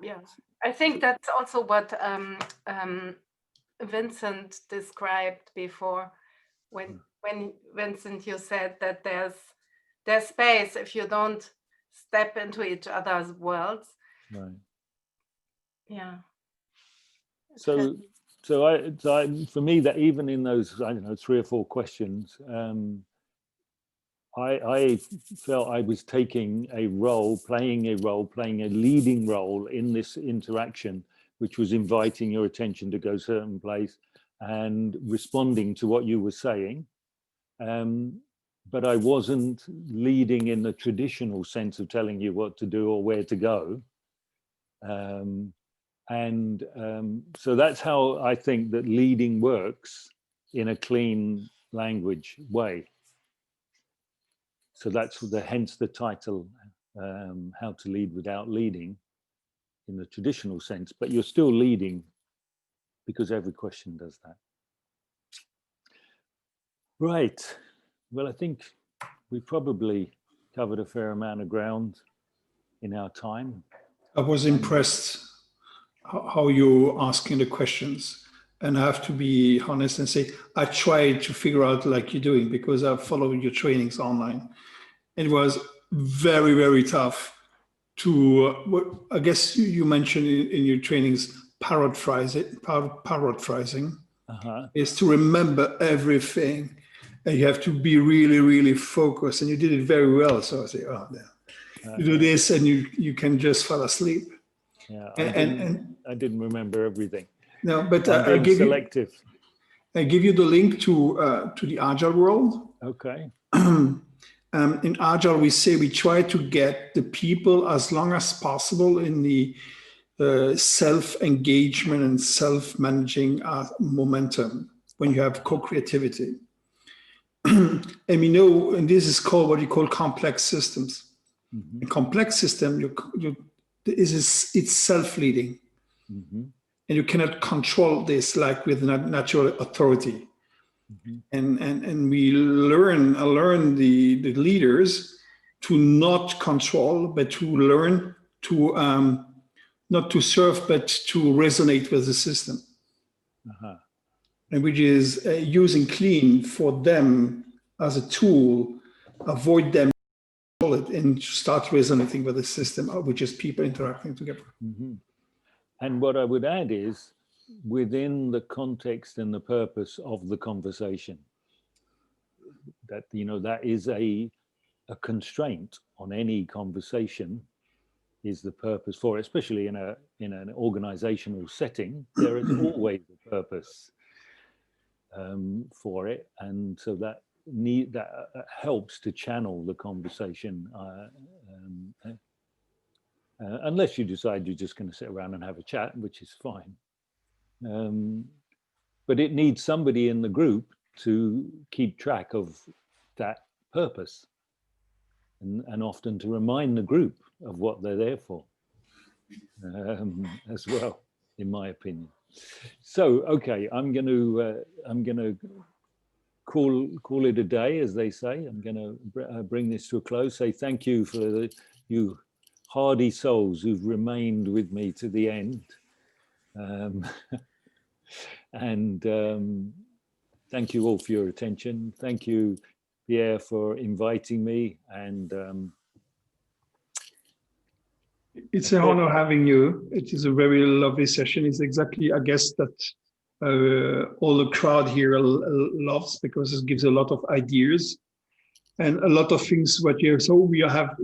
yeah. I think that's also what Vincent described before, when Vincent, you said that there's space if you don't step into each other's worlds. Right. Yeah. So for me, that even in those, I don't know, 3 or 4 questions, I felt I was taking a role, playing a leading role in this interaction, which was inviting your attention to go a certain place and responding to what you were saying. But I wasn't leading in the traditional sense of telling you what to do or where to go. So that's how I think that leading works in a clean language way. So that's hence the title, How to Lead Without Leading, in the traditional sense, but you're still leading because every question does that. Right. Well, I think we probably covered a fair amount of ground in our time. I was impressed how you're asking the questions. And I have to be honest and say, I tried to figure out like you're doing, because I've followed your trainings online. It was very, very tough to, I guess you mentioned in your trainings, paraphrasing is to remember everything. And you have to be really, really focused. And you did it very well. So I say, oh, yeah. You do this and you can just fall asleep. Yeah, I didn't remember everything. No, but I give selective. I give you the link to the Agile world. Okay. In Agile, we try to get the people as long as possible in the self-engagement and self-managing momentum when you have co-creativity. And we know, and this is called what you call complex systems. Mm-hmm. A complex system, it's self-leading. Mm-hmm. And you cannot control this like with natural authority. Mm-hmm. And we learn the leaders to not control, but to learn to not to serve, but to resonate with the system. Uh-huh. And which is using clean for them as a tool, avoid them and start resonating with the system, which is people interacting together. Mm-hmm. And what I would add is within the context and the purpose of the conversation, that, you know, that is a constraint on any conversation, is the purpose for it, especially in an organizational setting. There is always a purpose for it, and so that helps to channel the conversation. Unless you decide you're just going to sit around and have a chat, which is fine. But it needs somebody in the group to keep track of that purpose, and often to remind the group of what they're there for, as well, in my opinion. So, okay, I'm going to call it a day, as they say. I'm going to bring this to a close. Say thank you for you hardy souls who've remained with me to the end. And thank you all for your attention. Thank you, Pierre, for inviting me. And it's an honor having you. It is a very lovely session. It's exactly, I guess, that all the crowd here loves, because it gives a lot of ideas and a lot of things. What you so we are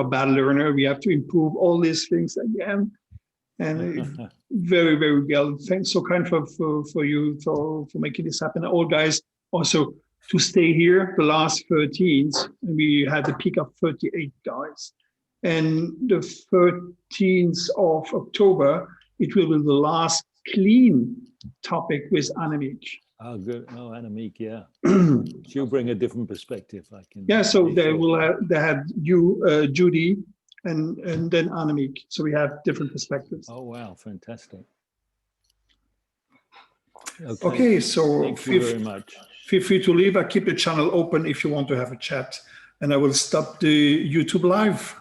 bad learner. We have to improve all these things again. And very, very well. Thanks so kind for you for making this happen. All guys also to stay here. The last 13th, we had a peak of 38 guys. And the 13th of October, it will be the last clean topic with Annemiek. Oh, good. Oh, Annemiek, yeah. She'll bring a different perspective. I can. Yeah, so they had you, Judy, and then Annemiek. So we have different perspectives. Oh, wow. Fantastic. Okay, so thank you very much. Feel free to leave. I keep the channel open if you want to have a chat. And I will stop the YouTube live.